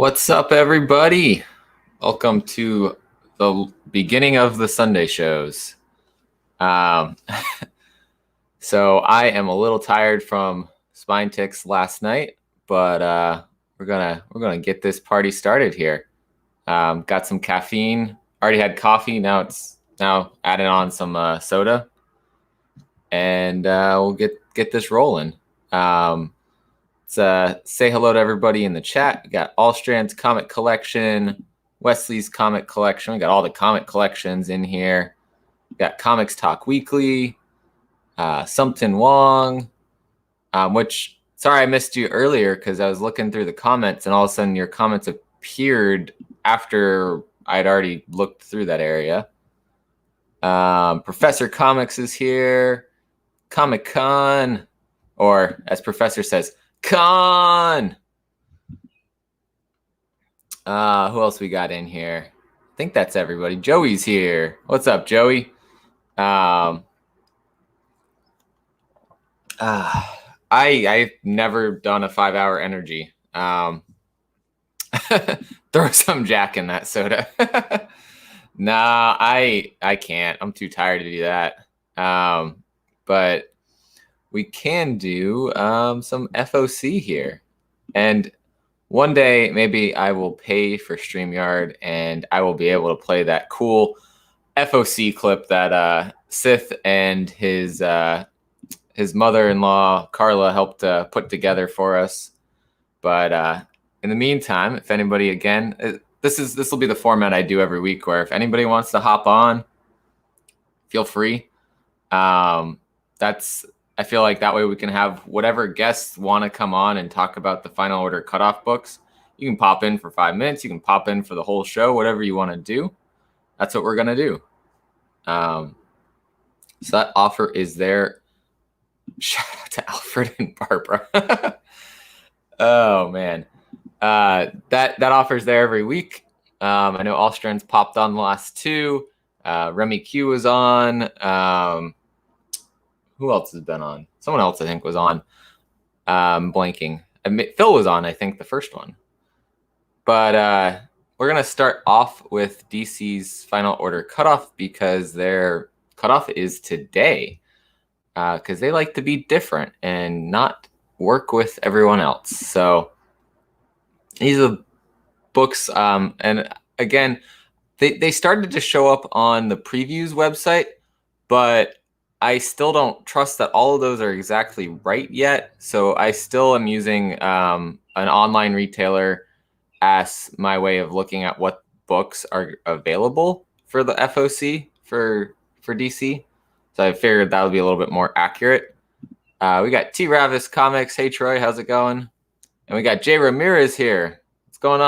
What's up, everybody? Welcome to the beginning of the Sunday shows. Um, so I am a little tired from spine ticks last night, but we're gonna get this party started here. Got some caffeine. Already had coffee. Now adding on some soda, and we'll get this rolling. Let's say hello to everybody in the chat. We got All Strands Comic Collection, Wesley's Comic Collection. We got all the comic collections in here. We got Comics Talk Weekly, Something Wong, which, sorry I missed you earlier because I was looking through the comments and all of a sudden your comments appeared after I'd already looked through that area. Professor Comics is here. Comic Con, or as Professor says, Con. Who else we got in here? I think that's everybody. Joey's here. What's up, Joey? I've never done a 5-hour energy. Throw some Jack in that soda. Nah, I can't. I'm too tired to do that. But we can do some FOC here. And one day, maybe I will pay for StreamYard and I will be able to play that cool FOC clip that Sith and his mother-in-law, Carla, helped put together for us. But in the meantime, if anybody, again, this will be the format I do every week, where if anybody wants to hop on, feel free. I feel like that way we can have whatever guests want to come on and talk about the Final Order Cutoff books. You can pop in for 5 minutes. You can pop in for the whole show, whatever you want to do. That's what we're going to do. So that offer is there. Shout out to Alfred and Barbara. Oh, man. That offer's there every week. I know All Strands popped on the last two. Remy Q was on. Who else has been on? Someone else, I think, was on. Blanking. Phil was on, I think, the first one. But we're going to start off with DC's Final Order Cutoff because their cutoff is today. Because they like to be different and not work with everyone else. So these are books. And again, they started to show up on the previews website, but I still don't trust that all of those are exactly right yet. So I still am using an online retailer as my way of looking at what books are available for the FOC for DC. So I figured that would be a little bit more accurate. We got T. Ravis Comics. Hey, Troy, how's it going? And we got Jay Ramirez here. What's going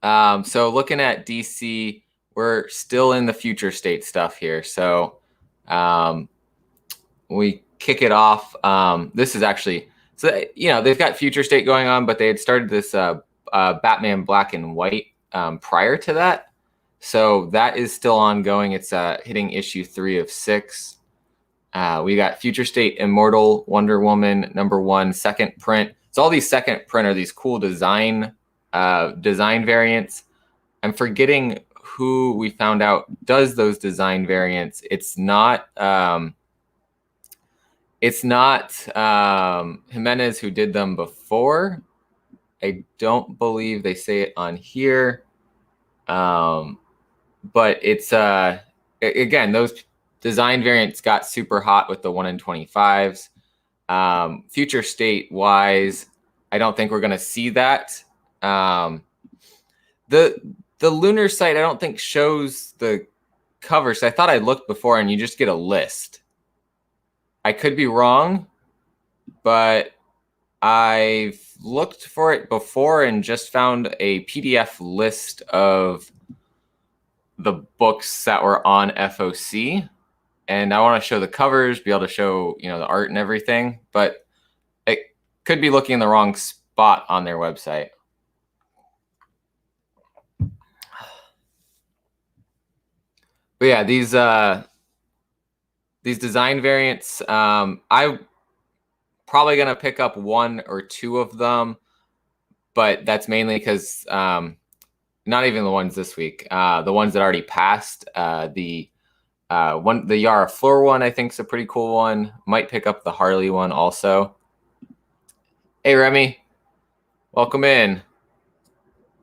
on? So looking at DC, we're still in the future state stuff here. So we kick it off. This is actually, so they've got future state going on, but they had started this Batman Black and White prior to that. So that is still ongoing. It's hitting issue 3 of 6. We got Future State Immortal Wonder Woman #1 second print. So all these second print are these cool design variants. I'm forgetting who we found out does those design variants. It's not Jimenez who did them before. I don't believe they say it on here. But it's again, those design variants got super hot with the 1 in 25s. Future state wise, I don't think we're going to see that. The Lunar site, I don't think shows the cover. So I thought I looked before and you just get a list. I could be wrong, but I've looked for it before and just found a PDF list of the books that were on FOC. And I want to show the covers, be able to show, the art and everything, but it could be looking in the wrong spot on their website. But yeah, these design variants, I'm probably going to pick up 1 or 2 of them. but that's mainly because not even the ones this week. The ones that already passed. The Yara Floor one I think is a pretty cool one. Might pick up the Harley one also. Hey Remy, welcome in.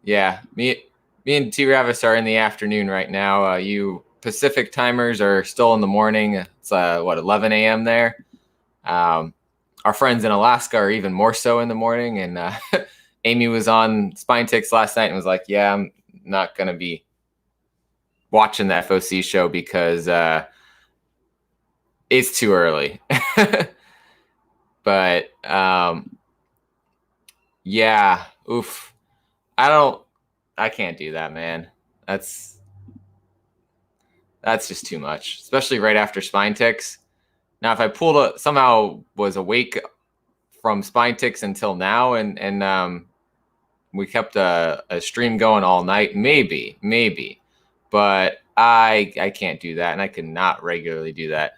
Yeah, me and T Ravis are in the afternoon right now. You Pacific timers are still in the morning. It's 11 a.m. there. Our friends in Alaska are even more so in the morning. And Amy was on Spine Ticks last night and was like, "Yeah, I'm not gonna be watching the FOC show because it's too early." But yeah, oof. I can't do that, man. That's just too much, especially right after Spine Ticks. Now, if I somehow was awake from Spine Ticks until now, and we kept a stream going all night, maybe, but I can't do that, and I cannot regularly do that.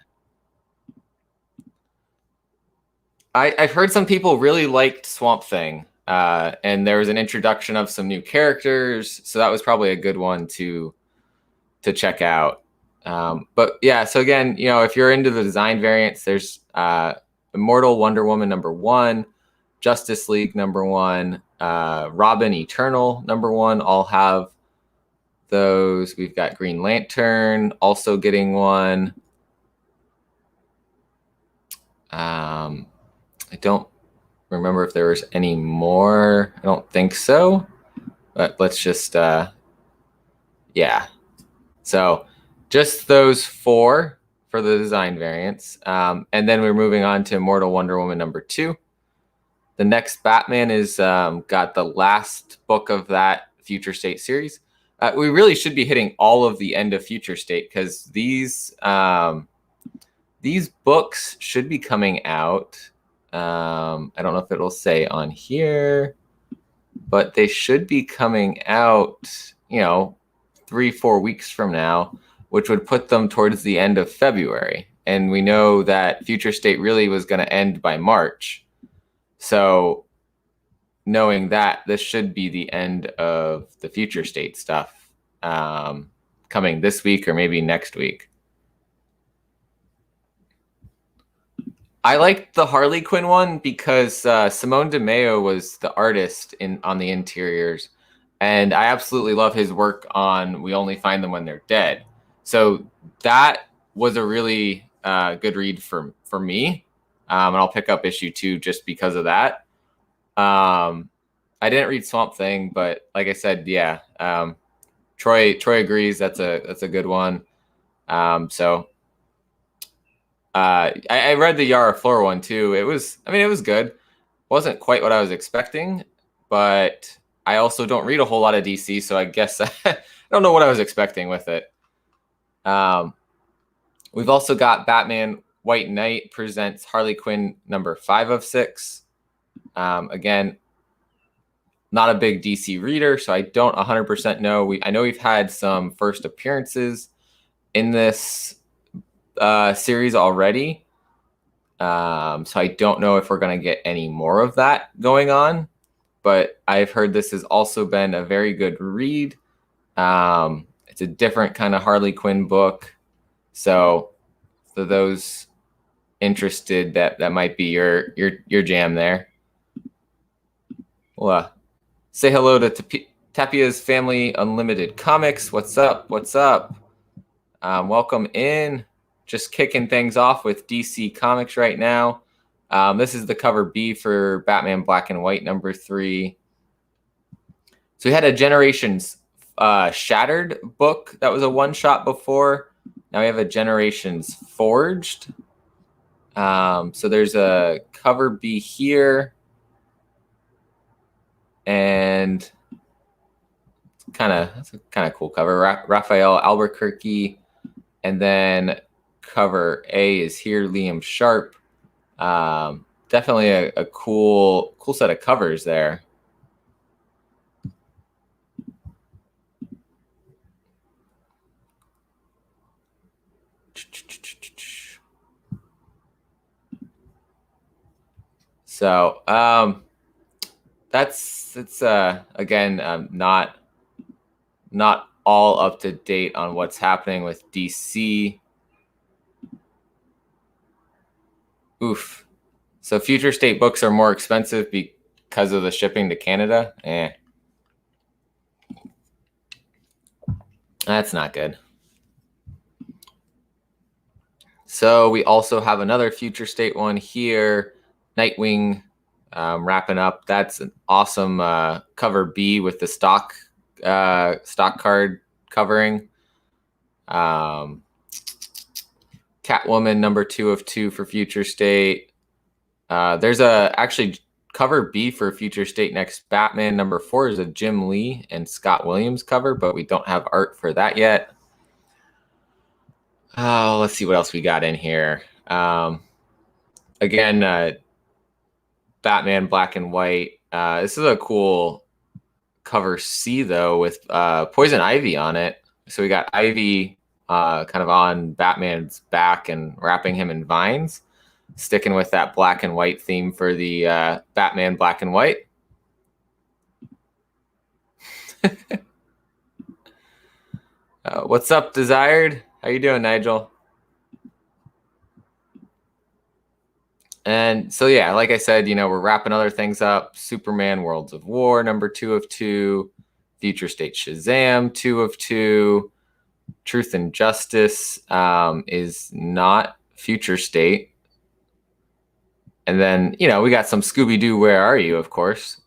I've heard some people really liked Swamp Thing, and there was an introduction of some new characters, so that was probably a good one to check out. But yeah, so again, if you're into the design variants, there's Immortal Wonder Woman #1, Justice League #1, Robin Eternal #1. All have those. We've got Green Lantern also getting one. I don't remember if there was any more. I don't think so. But let's just yeah. So just those 4 for the design variants. And then we're moving on to Immortal Wonder Woman #2. The next Batman is got the last book of that Future State series. We really should be hitting all of the end of Future State because these books should be coming out. I don't know if it'll say on here, but they should be coming out, 3-4 weeks from now, which would put them towards the end of February. And we know that Future State really was going to end by March. So knowing that, this should be the end of the Future State stuff coming this week or maybe next week. I liked the Harley Quinn one because Simone DeMeo was the artist on the interiors, and I absolutely love his work on We Only Find Them When They're Dead. So that was a really good read for me, and I'll pick up issue 2 just because of that. I didn't read Swamp Thing, but like I said, yeah, Troy agrees that's a good one. So. I read the Yara Floor one too. It was good. Wasn't quite what I was expecting, but I also don't read a whole lot of DC, so I guess I don't know what I was expecting with it. We've also got Batman White Knight presents Harley Quinn #5 of 6. Again, not a big DC reader, so I don't 100% know. I know we've had some first appearances in this series already. So I don't know if we're going to get any more of that going on, but I've heard this has also been a very good read. It's a different kind of Harley Quinn book. So for those interested, that might be your jam there. Well, say hello to Tapia's Family Unlimited Comics. What's up? Welcome in. Just kicking things off with DC Comics right now. This is the cover B for Batman Black and White #3. So we had a Generations Shattered book that was a one-shot before. Now we have a Generations Forged. So there's a cover B here. And that's a kind of cool cover. Raphael Albuquerque. And then cover A is here, Liam Sharp. Definitely a cool set of covers there. So that's it's again not all up to date on what's happening with DC. Oof. So future state books are more expensive because of the shipping to Canada. That's not good. So we also have another future state one here, Nightwing, wrapping up. That's an awesome cover B with the stock card covering. Catwoman number 2 of 2 for future state. There's actually cover B for future state next. Batman number 4 is a Jim Lee and Scott Williams cover, but we don't have art for that yet. Oh, let's see what else we got in here. Again, Batman black and white. This is a cool cover C though, with Poison Ivy on it. So we got Ivy kind of on Batman's back and wrapping him in vines, sticking with that black and white theme for the Batman black and white. What's up, Desired? How you doing, Nigel? And so, yeah, like I said, we're wrapping other things up. Superman Worlds of War, number 2 of 2. Future State Shazam, 2 of 2. Truth and Justice is not future state. And then, we got some Scooby-Doo, Where Are You, of course.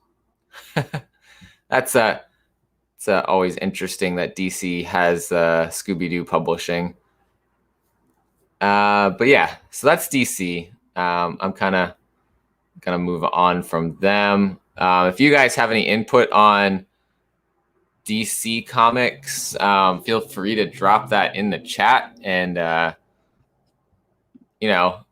It's always interesting that DC has Scooby-Doo publishing. But yeah, so that's DC. I'm kind of gonna move on from them. If you guys have any input on DC comics, feel free to drop that in the chat and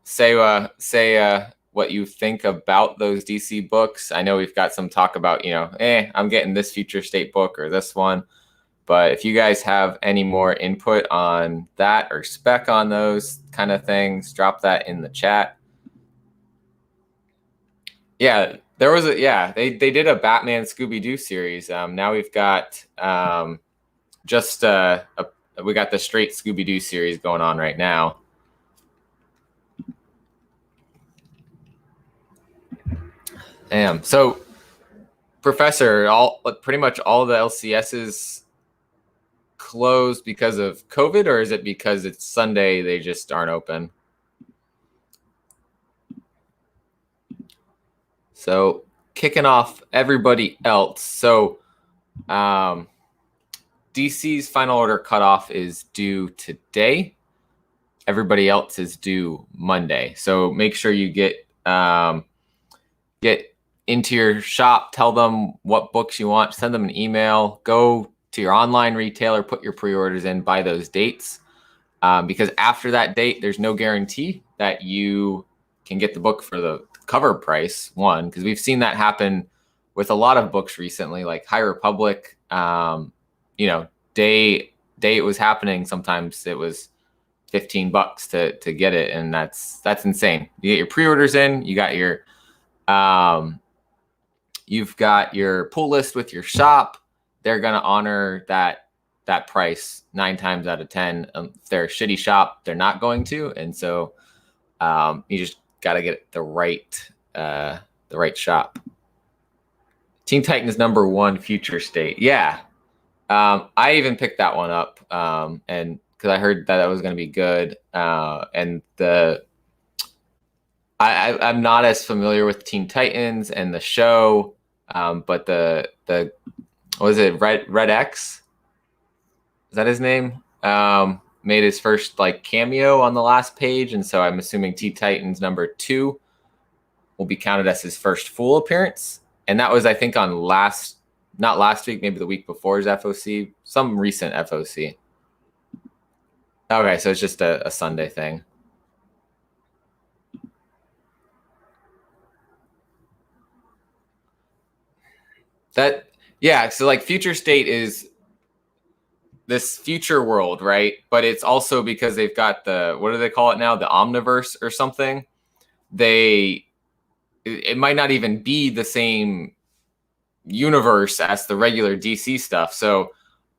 say what you think about those DC books. I know we've got some talk about I'm getting this future state book or this one, but if you guys have any more input on that or spec on those kind of things, drop that in the chat. Yeah, there was they did a Batman Scooby-Doo series. Now we've got we got the straight Scooby-Doo series going on right now. Damn. So, Professor, pretty much all the LCSs closed because of COVID, or is it because it's Sunday they just aren't open? So, kicking off everybody else. So, DC's final order cutoff is due today. Everybody else is due Monday. So make sure you get into your shop, tell them what books you want, send them an email, go to your online retailer, put your pre-orders in by those dates. Because after that date, there's no guarantee that you can get the book for the cover price, one, because we've seen that happen with a lot of books recently, like High Republic. Day it was happening, sometimes it was $15 to get it, and that's insane. You get your pre-orders in, you got your you've got your pull list with your shop. They're gonna honor that price 9 times out of 10. If they're a shitty shop, they're not going to, and so you just got to get the right shop. Teen Titans number 1 future state. Yeah. I even picked that one up, and because I heard that was going to be good. And I'm not as familiar with Teen Titans and the show, but the what was it, Red X? Is that his name? Made his first cameo on the last page, and so I'm assuming Teen Titans number 2 will be counted as his first full appearance. And that was, I think, on not last week, maybe the week before's FOC, some recent FOC. Okay, so it's just a Sunday thing. So future state is this future world, right? But it's also because they've got what do they call it now? The Omniverse or something. It might not even be the same universe as the regular DC stuff. So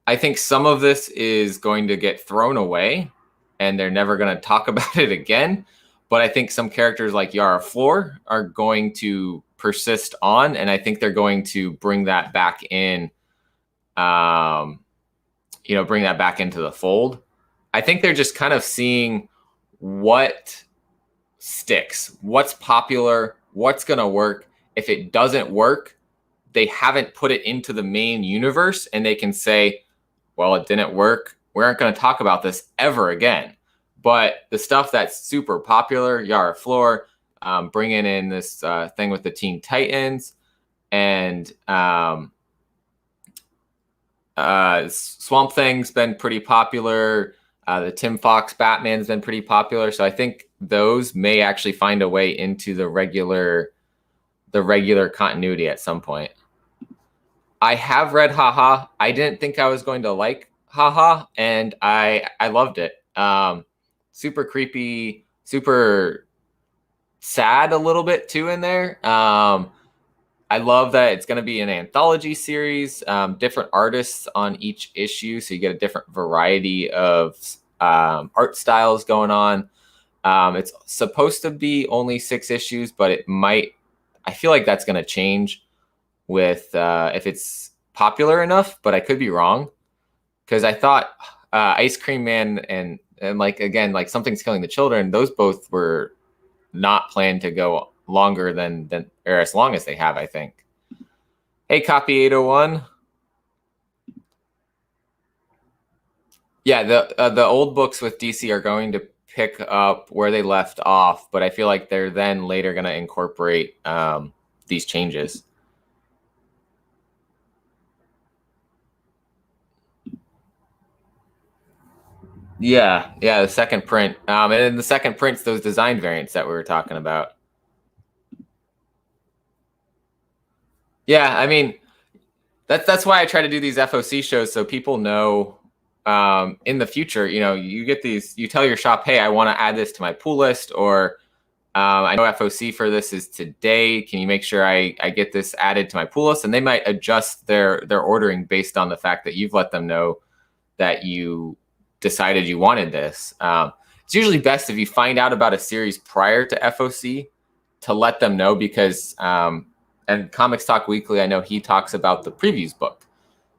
I think some of this is going to get thrown away and they're never going to talk about it again. But I think some characters like Yara Flor are going to persist on, and I think they're going to bring that back in, bring that back into the fold. I think they're just kind of seeing what sticks, what's popular, what's going to work. If it doesn't work, they haven't put it into the main universe, and they can say, well, it didn't work. We aren't going to talk about this ever again. But the stuff that's super popular, Yara Flor, bringing in this thing with the Teen Titans, and Swamp Thing's been pretty popular. The Tim Fox Batman's been pretty popular. So I think those may actually find a way into the regular continuity at some point. I have read Haha. I didn't think I was going to like Haha, and I loved it. Super creepy, super sad a little bit too in there. I love that it's going to be an anthology series, different artists on each issue, so you get a different variety of art styles going on. It's supposed to be only 6 issues, but I feel like that's going to change with if it's popular enough, but I could be wrong, because I thought Ice Cream Man and like, again, like Something's Killing the Children, those both were not planned to go longer than or as long as they have, I think. Hey, Copy 801. Yeah, the old books with DC are going to pick up where they left off, but I feel like they're then later going to incorporate these changes. Yeah, the second print. And in the second print's those design variants that we were talking about. Yeah, I mean, that's why I try to do these FOC shows, so people know in the future, you get these, you tell your shop, hey, I want to add this to my pool list, or I know FOC for this is today. Can you make sure I get this added to my pool list? And they might adjust their ordering based on the fact that you've let them know that you decided you wanted this. It's usually best if you find out about a series prior to FOC to let them know, because and Comics Talk Weekly, I know he talks about the previews book.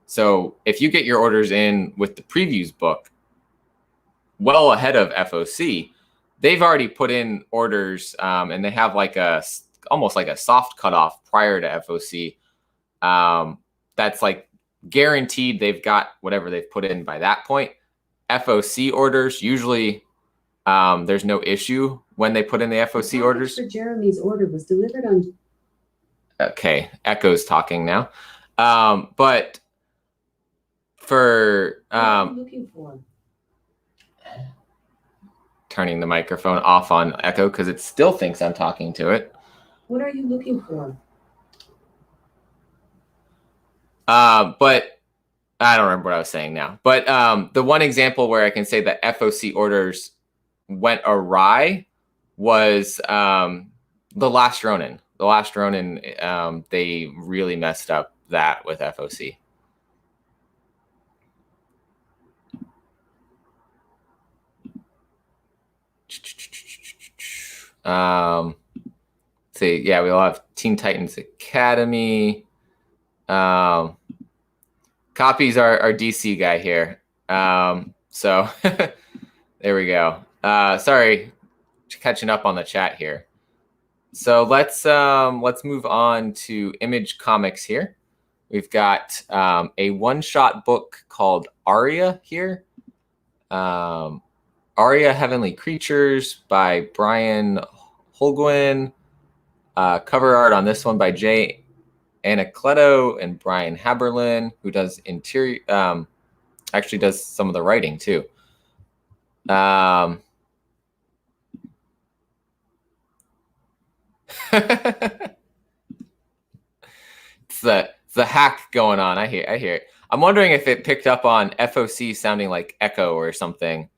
So if you get your orders in with the previews book well ahead of FOC, they've already put in orders, and they have like almost like a soft cutoff prior to FOC. That's like guaranteed they've got whatever they've put in by that point. FOC orders, usually there's no issue when they put in the FOC orders. For Jeremy's order was delivered on. Okay, Echo's talking now. But for what are you looking for? Turning the microphone off on Echo because it still thinks I'm talking to it. What are you looking for? But I don't remember what I was saying now. But the one example where I can say that FOC orders went awry was The Last Ronin. The Last Ronin, they really messed up that with FOC. See, yeah, we'll have Teen Titans Academy. Copies our DC guy here. So there we go. Sorry, catching up on the chat here. So let's move on to Image Comics here. We've got a one-shot book called Aria here. Aria Heavenly Creatures by Brian Holguin. Cover art on this one by Jay Anacleto and Brian Haberlin, who does interior, actually does some of the writing too. It's the hack going on. I hear it. I'm wondering if it picked up on FOC sounding like echo or something.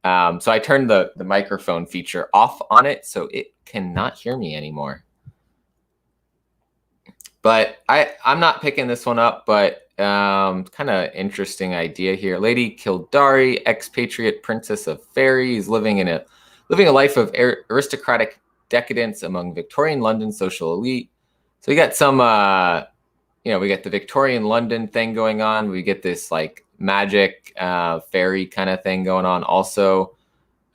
So I turned the microphone feature off on it, so it cannot hear me anymore. But I'm not picking this one up, but kind of interesting idea here. Lady Kildare, expatriate princess of fairies, living a life of aristocratic decadence among Victorian London social elite. So we got some we got the Victorian London thing going on. We get this like magic fairy kind of thing going on also.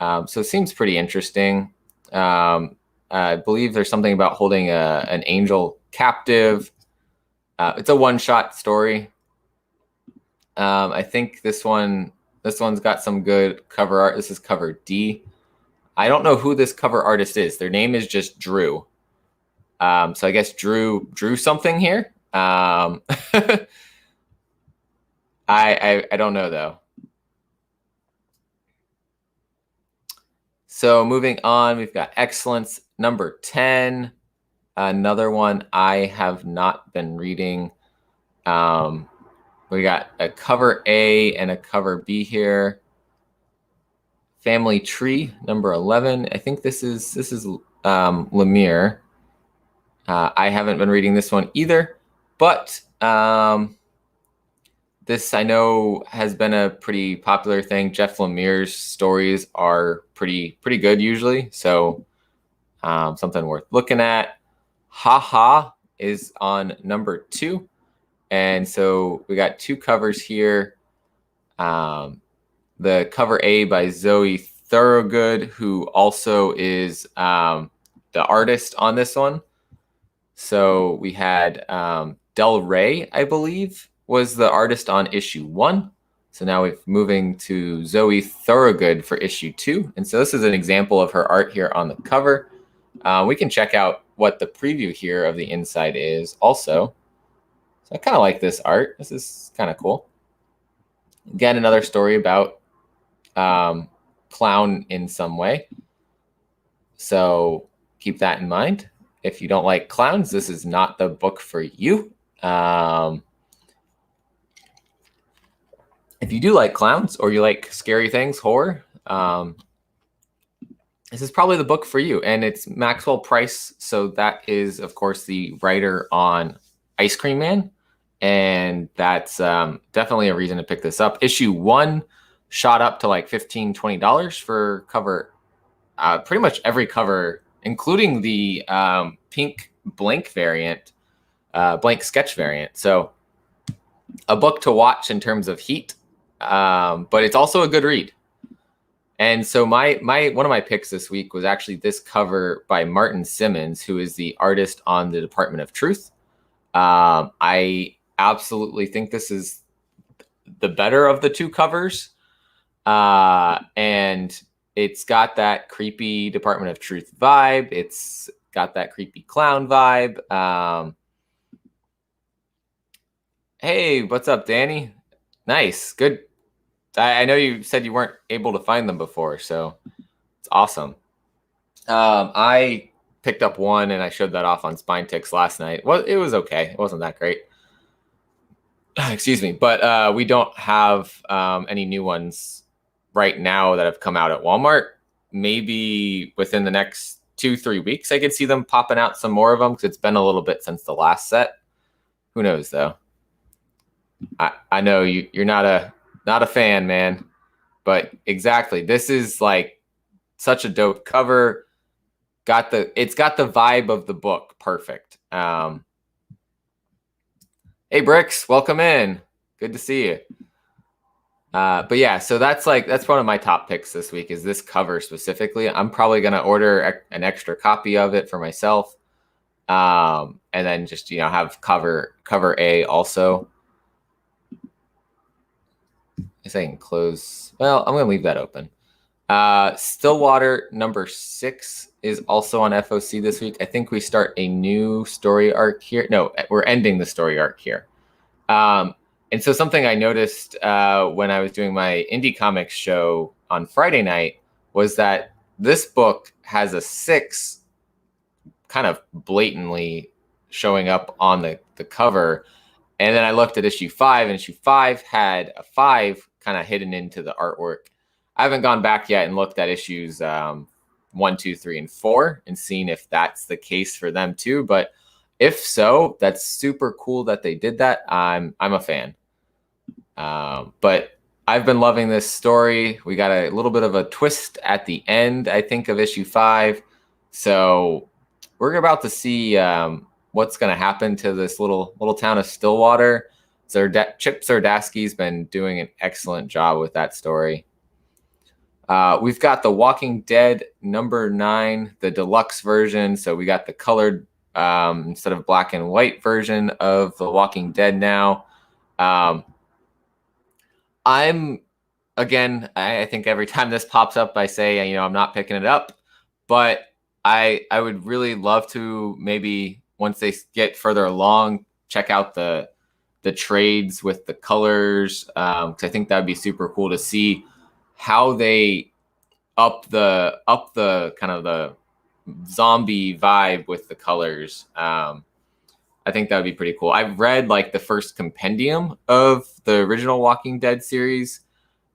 So it seems pretty interesting. I believe there's something about holding an angel captive. It's a one-shot story. I think this one's got some good cover art. This is cover D. I don't know who this cover artist is. Their name is just Drew. So I guess Drew something here. I don't know though. So moving on, we've got Excellence number 10. Another one I have not been reading. We got a cover A and a cover B here. Family Tree number 11. I think this is Lemire. I haven't been reading this one either, but this I know has been a pretty popular thing. Jeff Lemire's stories are pretty good usually, so something worth looking at. Ha Ha is on number 2, and so we got 2 covers here. The cover A by Zoe Thorogood, who also is the artist on this one. So we had Del Rey, I believe, was the artist on issue 1. So now we're moving to Zoe Thorogood for issue 2. And so this is an example of her art here on the cover. We can check out what the preview here of the inside is also. So I kind of like this art. This is kind of cool. Again, another story about clown in some way. So keep that in mind. If you don't like clowns, this is not the book for you. If you do like clowns or you like scary things, horror, this is probably the book for you. And it's Maxwell Price. So that is, of course, the writer on Ice Cream Man. And that's definitely a reason to pick this up. Issue 1 shot up to like $15, $20 for cover. Pretty much every cover, including the pink blank variant, blank sketch variant. So a book to watch in terms of heat, but it's also a good read. And so my one of my picks this week was actually this cover by Martin Simmons, who is the artist on the Department of Truth. I absolutely think this is the better of the 2 covers. And it's got that creepy Department of Truth vibe. It's got that creepy clown vibe. Hey, what's up, Danny? Nice. Good. I know you said you weren't able to find them before, so it's awesome. I picked up one and I showed that off on Spine Ticks last night. Well, it was okay. It wasn't that great. Excuse me. But we don't have any new ones right now that have come out at Walmart. Maybe within the next 2-3 weeks, I could see them popping out some more of them because it's been a little bit since the last set. Who knows, though? I know you're not a fan, man, but exactly. This is like such a dope cover. It's got the vibe of the book. Perfect. Hey, Bricks, welcome in. Good to see you. But yeah, so that's one of my top picks this week is this cover specifically. I'm probably going to order an extra copy of it for myself. And then just, have cover A also. I guess I can close. Well, I'm going to leave that open. Stillwater number 6 is also on FOC this week. I think we start a new story arc here. No, we're ending the story arc here. And so something I noticed when I was doing my indie comics show on Friday night was that this book has a 6 kind of blatantly showing up on the cover. And then I looked at issue 5, and issue 5 had a 5 kind of hidden into the artwork. I haven't gone back yet and looked at issues 1, 2, 3, and 4 and seen if that's the case for them too. But if so, that's super cool that they did that. I'm a fan. But I've been loving this story. We got a little bit of a twist at the end, I think, of issue 5. So we're about to see what's going to happen to this little town of Stillwater. Chip Zdarsky's been doing an excellent job with that story. We've got The Walking Dead #9, the deluxe version. So we got the colored instead of black and white version of The Walking Dead now. I think every time this pops up, I say, I'm not picking it up, but I would really love to maybe once they get further along, check out the trades with the colors. 'Cause I think that'd be super cool to see how they up the kind of the zombie vibe with the colors. I think that would be pretty cool. I've read like the first compendium of the original Walking Dead series.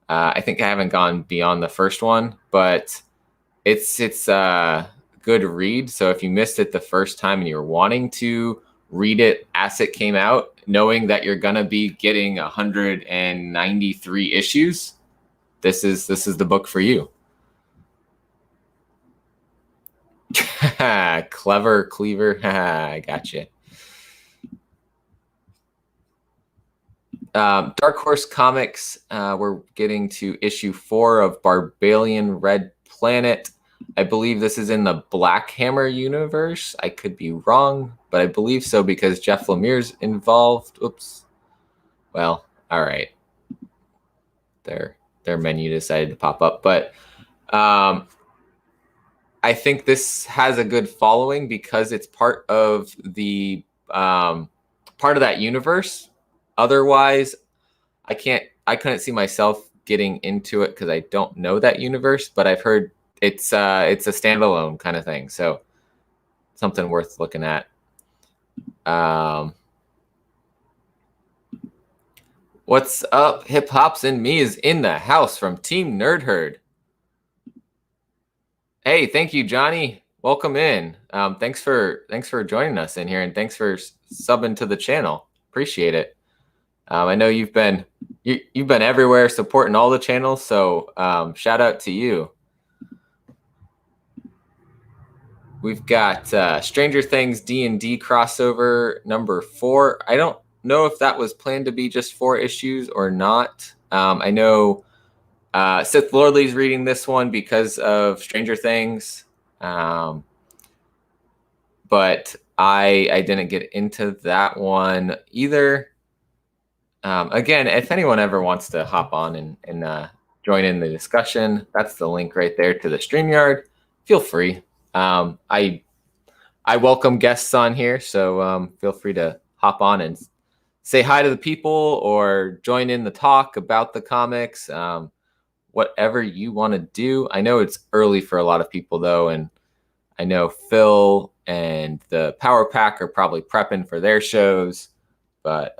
I think I haven't gone beyond the first one, but it's a good read. So if you missed it the first time and you're wanting to read it as it came out, knowing that you're gonna be getting 193 issues, this is the book for you. Clever Cleaver. I gotcha. Dark Horse Comics, we're getting to issue 4 of Barbalian Red Planet. I believe this is in the Black Hammer universe. I could be wrong, but I believe so because Jeff Lemire's involved. Oops. Well, all right. Their menu decided to pop up, but I think this has a good following because it's part of the part of that universe. Otherwise, I couldn't see myself getting into it because I don't know that universe, but I've heard it's a standalone kind of thing. So something worth looking at. What's up? Hip Hops and Me is in the house from Team Nerd Herd. Hey, thank you, Johnny. Welcome in. Thanks for joining us in here, and thanks for subbing to the channel. Appreciate it. I know you've been everywhere supporting all the channels, so shout out to you. We've got Stranger Things D&D crossover #4. I don't know if that was planned to be just 4 issues or not. I know Sith Lordly's reading this one because of Stranger Things, but I didn't get into that one either. Again, if anyone ever wants to hop on and join in the discussion, that's the link right there to the StreamYard. Feel free. I welcome guests on here, so feel free to hop on and say hi to the people or join in the talk about the comics. Whatever you want to do. I know it's early for a lot of people though, and I know Phil and the Power Pack are probably prepping for their shows, but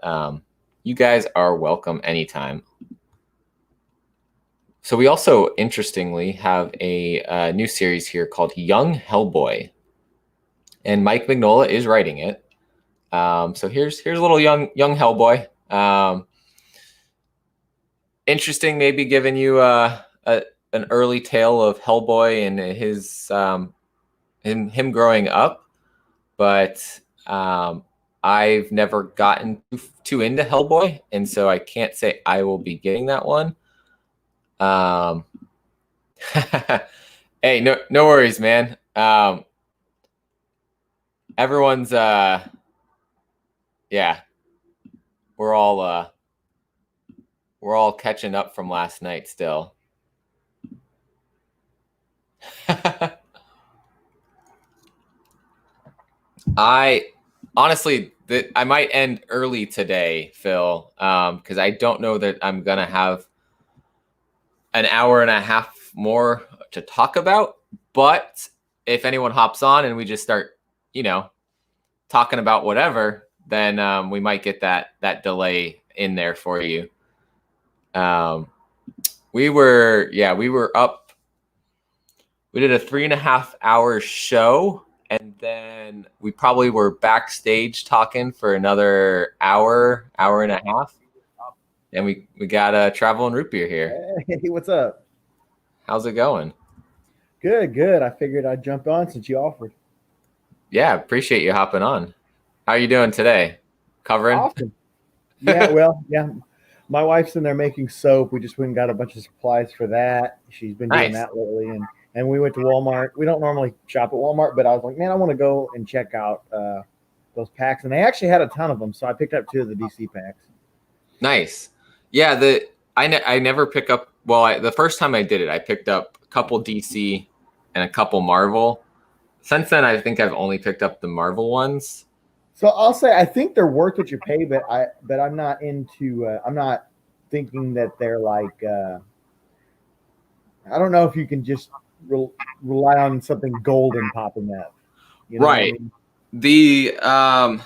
you guys are welcome anytime. So we also, interestingly, have a new series here called Young Hellboy, and Mike Mignola is writing it. So here's a little young Hellboy. Interesting, maybe giving you an early tale of Hellboy and his him growing up, but I've never gotten too into Hellboy, and so I can't say I will be getting that one. Hey, no worries, man. Everyone's yeah, we're all catching up from last night still. I honestly, I might end early today, Phil, because I don't know that I'm gonna have an hour and a half more to talk about. But if anyone hops on and we just start, talking about whatever, then we might get that delay in there for you. We were up. We did a 3.5 hour show And then we probably were backstage talking for another hour and a half. And we got Travel and Root Beer here. Hey, what's up? How's it going? Good. I figured I'd jump on since you offered. Yeah, appreciate you hopping on. How are you doing today? Covering? Awesome. Yeah. My wife's in there making soap. We just went and got a bunch of supplies for that. She's been doing that lately. And we went to Walmart. We don't normally shop at Walmart, but I was like, man, I want to go and check out those packs. And they actually had a ton of them. So I picked up 2 of the DC packs. Nice. Yeah, I never pick up. Well, the first time I did it, I picked up a couple DC and a couple Marvel. Since then, I think I've only picked up the Marvel ones. So I'll say I think they're worth what you pay, but I'm not into. I'm not thinking that they're like. I don't know if you can just rely on something golden popping up. You know right. What I mean? The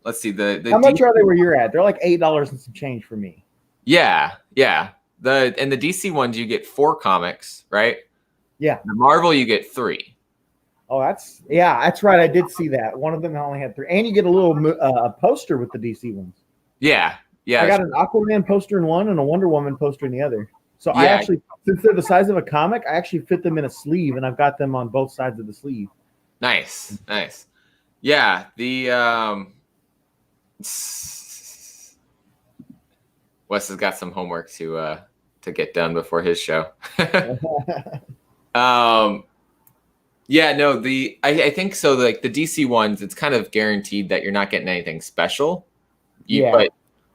let's see the how much are they where you're at? They're like $8 and some change for me. Yeah. The DC ones you get 4 comics, right? Yeah. The Marvel you get 3. Oh, that's right. I did see that. One of them only had 3, and you get a little poster with the DC ones. Yeah. I got an Aquaman poster in one and a Wonder Woman poster in the other. So I actually, since they're the size of a comic, I actually fit them in a sleeve, and I've got them on both sides of the sleeve. Nice. Yeah, the Wes has got some homework to get done before his show. Yeah, no, I think so. Like the DC ones, it's kind of guaranteed that you're not getting anything special. But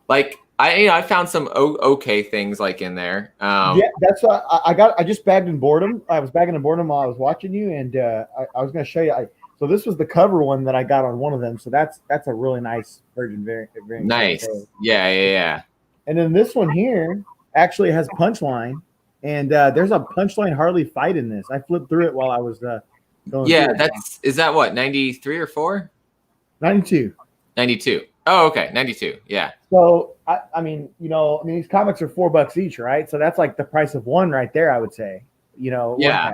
like I found some okay things like in there. That's what I just bagged in boredom. I was bagging in boredom while I was watching you, and I was going to show you. So this was the cover one that I got on one of them. So that's a really nice Virgin variant. Nice. Yeah. And then this one here actually has Punchline, and there's a Punchline Harley fight in this. I flipped through it while I was going. Yeah, is that what 93 or 4? 92. 92. Oh, okay, 92. Yeah. So I mean, these comics are $4 each, right? So that's like the price of one right there. I would say, Yeah.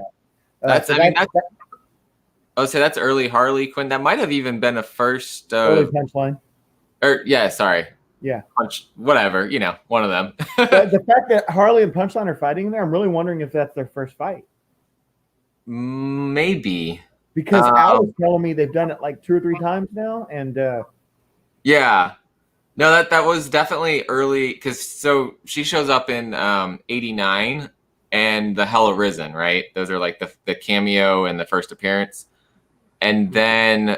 I would say that's early Harley Quinn. That might have even been a first early Punchline. Sorry. Yeah. Whatever, one of them. The fact that Harley and Punchline are fighting in there, I'm really wondering if that's their first fight. Maybe. Because Al was telling me they've done it like 2 or 3 times now, and yeah. No, that was definitely early, because so she shows up in 89 and the Hell Arisen, right? Those are like the cameo and the first appearance. And then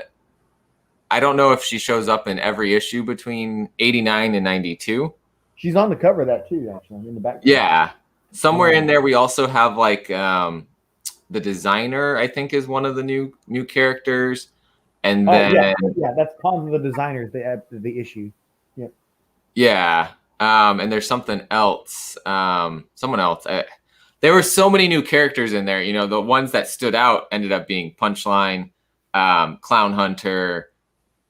I don't know if she shows up in every issue between 89 and 92. She's on the cover of that too, actually, in the back. Yeah. Somewhere in there we also have like the designer, I think, is one of the new characters. And then that's Pons the Designers, the issue. Yep. Yeah. And there's something else. Someone else. There were so many new characters in there. The ones that stood out ended up being Punchline, Clown Hunter,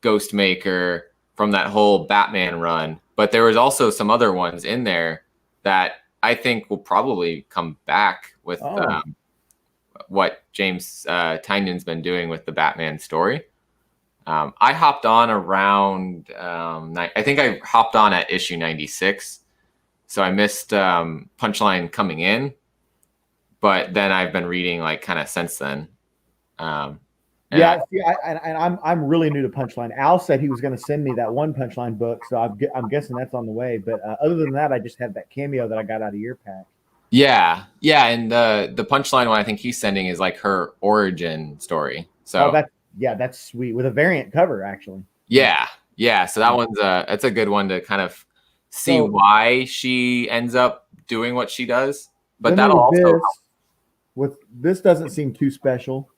Ghostmaker from that whole Batman run. But there was also some other ones in there that I think will probably come back with what James Tynion's been doing with the Batman story. I hopped on around, I think I hopped on at issue 96. So I missed Punchline coming in. But then I've been reading like kind of since then. I'm really new to Punchline. Al said he was going to send me that one Punchline book, so I'm guessing that's on the way. But other than that, I just had that cameo that I got out of your pack. Yeah, and the Punchline one I think he's sending is like her origin story. So that's sweet with a variant cover actually. Yeah. So that one's it's a good one to kind of see why she ends up doing what she does. But that'll also this doesn't seem too special.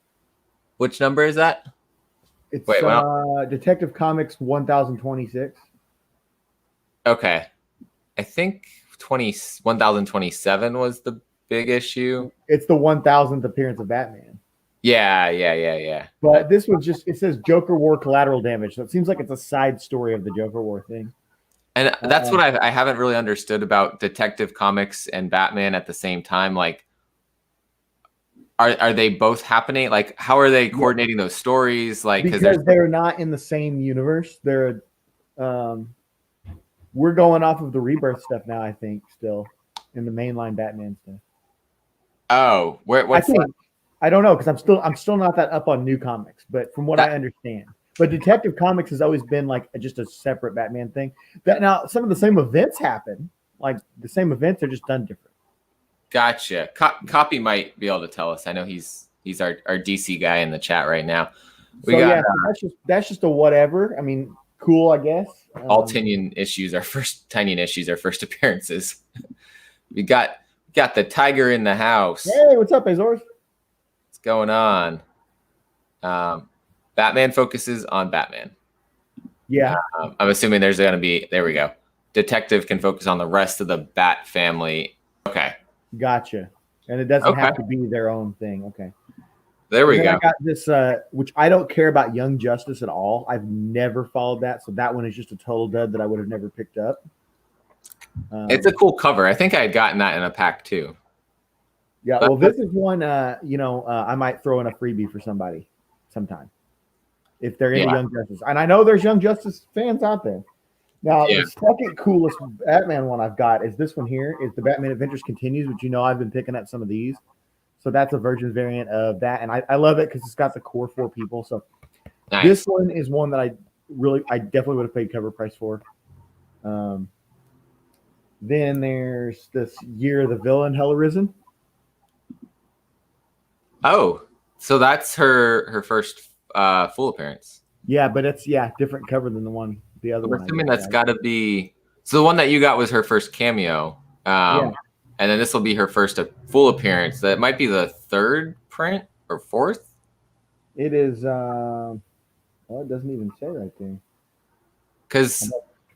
Which number is that? It's Detective Comics 1026. Okay. I think 1027 was the big issue. It's the 1000th appearance of Batman. Yeah. But this was it says Joker War collateral damage. So it seems like it's a side story of the Joker War thing. And that's what I haven't really understood about Detective Comics and Batman at the same time. Like, Are they both happening? Like, how are they coordinating those stories? Like, because they're not in the same universe. They're we're going off of the Rebirth stuff now, I think, still in the mainline Batman stuff. Oh, what's I don't know, because I'm still not that up on new comics, but from what I understand. But Detective Comics has always been like just a separate Batman thing. That now some of the same events happen, like the same events are just done different. Gotcha. Copy might be able to tell us. I know he's our DC guy in the chat right now. That's just a whatever. I mean, cool, I guess. All Tynion issues are first appearances. We got the tiger in the house. Hey, what's up, Azores? What's going on? Batman focuses on Batman. Yeah. I'm assuming there's going to be, there we go. Detective can focus on the rest of the Bat family. Okay. Gotcha. And it doesn't have to be their own thing. Okay. There we go. I got this, which I don't care about Young Justice at all. I've never followed that. So that one is just a total dud that I would have never picked up. It's a cool cover. I think I had gotten that in a pack too. Yeah. Well, this is one, I might throw in a freebie for somebody sometime if they're into Young Justice. And I know there's Young Justice fans out there. Now, the second coolest Batman one I've got is this one here. Is the Batman Adventures Continues, which I've been picking up some of these. So that's a Virgin variant of that, and I love it because it's got the core 4 people. So This one is one that I definitely would have paid cover price for. Then there's this Year of the Villain, Hell Arisen. Oh, so that's her first full appearance. Yeah, but it's different cover than the other one. I'm assuming that's got to be. So the one that you got was her first cameo. And then this will be her first full appearance. That might be the 3rd print or 4th. It is. Well, it doesn't even say right there. Because.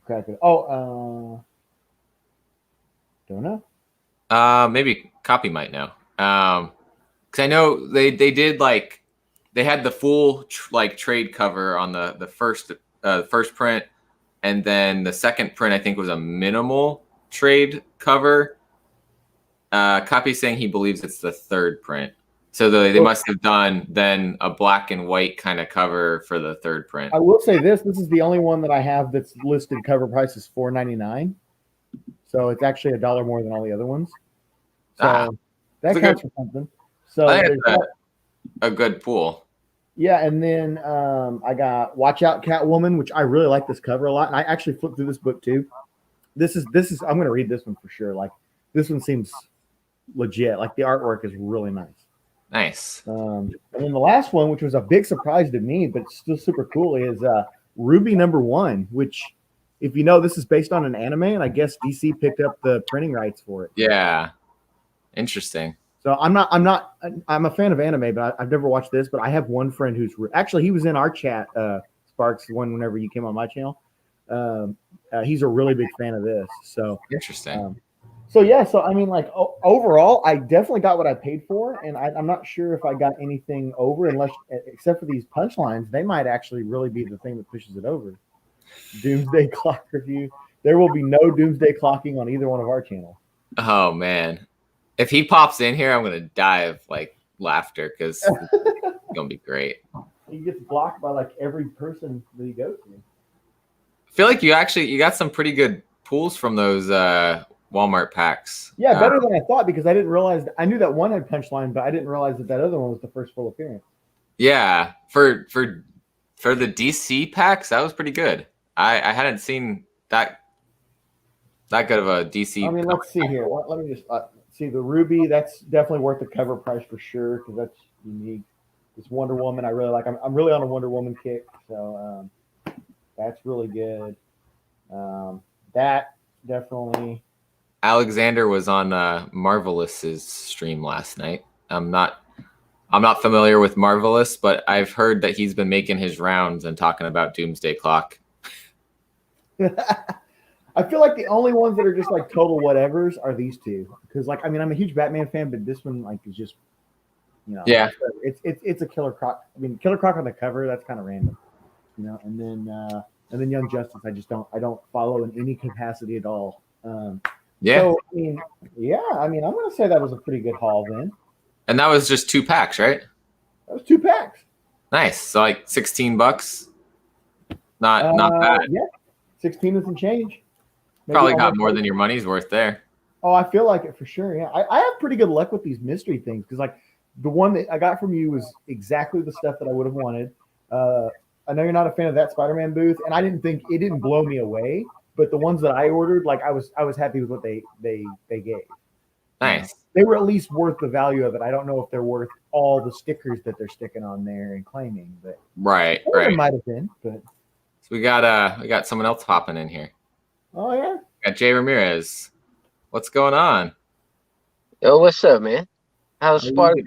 Don't know. Maybe Copy might know. Because I know they did they had the full trade cover on the first print, and then the second print I think was a minimal trade cover. Copy saying he believes it's the 3rd print. So they must have done then a black and white kind of cover for the 3rd print. I will say this is the only one that I have that's listed cover price is $4.99. So it's actually $1 more than all the other ones. So that counts for something. So there's a good pool. Yeah, and then I got Watch Out Catwoman, which I really like this cover a lot. And I actually flipped through this book too. This is I'm gonna read this one for sure. Like this one seems legit. Like the artwork is really nice. Nice. And then the last one, which was a big surprise to me, but it's still super cool, is Ruby #1, which, if you know, this is based on an anime, and I guess DC picked up the printing rights for it. Yeah. Interesting. So I'm a fan of anime, but I've never watched this. But I have one friend who's actually, he was in our chat, Sparks, whenever you came on my channel. He's a really big fan of this. So interesting. So I mean, like overall, I definitely got what I paid for, and I'm not sure if I got anything over, except for these punchlines. They might actually really be the thing that pushes it over. Doomsday Clock review. There will be no Doomsday Clocking on either one of our channels. Oh man, if he pops in here, I'm gonna die of laughter because it's gonna be great. He gets blocked by every person that he goes to. I feel like you got some pretty good pulls from those Walmart packs. Yeah, better than I thought, because I didn't realize. I knew that one had punchline, but I didn't realize that other one was the first full appearance. Yeah, for the DC packs, that was pretty good. I hadn't seen that good of a DC. I mean, let's see here. Let me just see the Ruby. That's definitely worth the cover price for sure, because that's unique. This Wonder Woman, I really like. I'm really on a Wonder Woman kick, so that's really good. That definitely. Alexander was on Marvelous's stream last night. I'm not familiar with Marvelous, but I've heard that he's been making his rounds and talking about Doomsday Clock. I feel like the only ones that are just total whatevers are these two, because I'm a huge Batman fan, but this one is just it's a Killer Croc. I mean, Killer Croc on the cover, that's kind of random, and then Young Justice, I don't follow in any capacity at all. So, I'm gonna say that was a pretty good haul then. And that was just 2 packs, right? That was 2 packs. Nice. So like $16. Not bad. Yeah, 16 and some change. Maybe Probably got almost more 18. than your money's worth there. Oh, I feel like it for sure. Yeah, I have pretty good luck with these mystery things because, like, the one that I got from you was exactly the stuff that I would have wanted. I know you're not a fan of that Spider-Man booth, and I didn't think it didn't blow me away. But the ones that I ordered, like, I was happy with what they gave. Nice. They were at least worth the value of it. I don't know if they're worth all the stickers that they're sticking on there and claiming, but Right. it might have been. But So we got someone else hopping in here. oh yeah, Got Jay Ramirez. What's going on? Yo, what's up, man? How's How you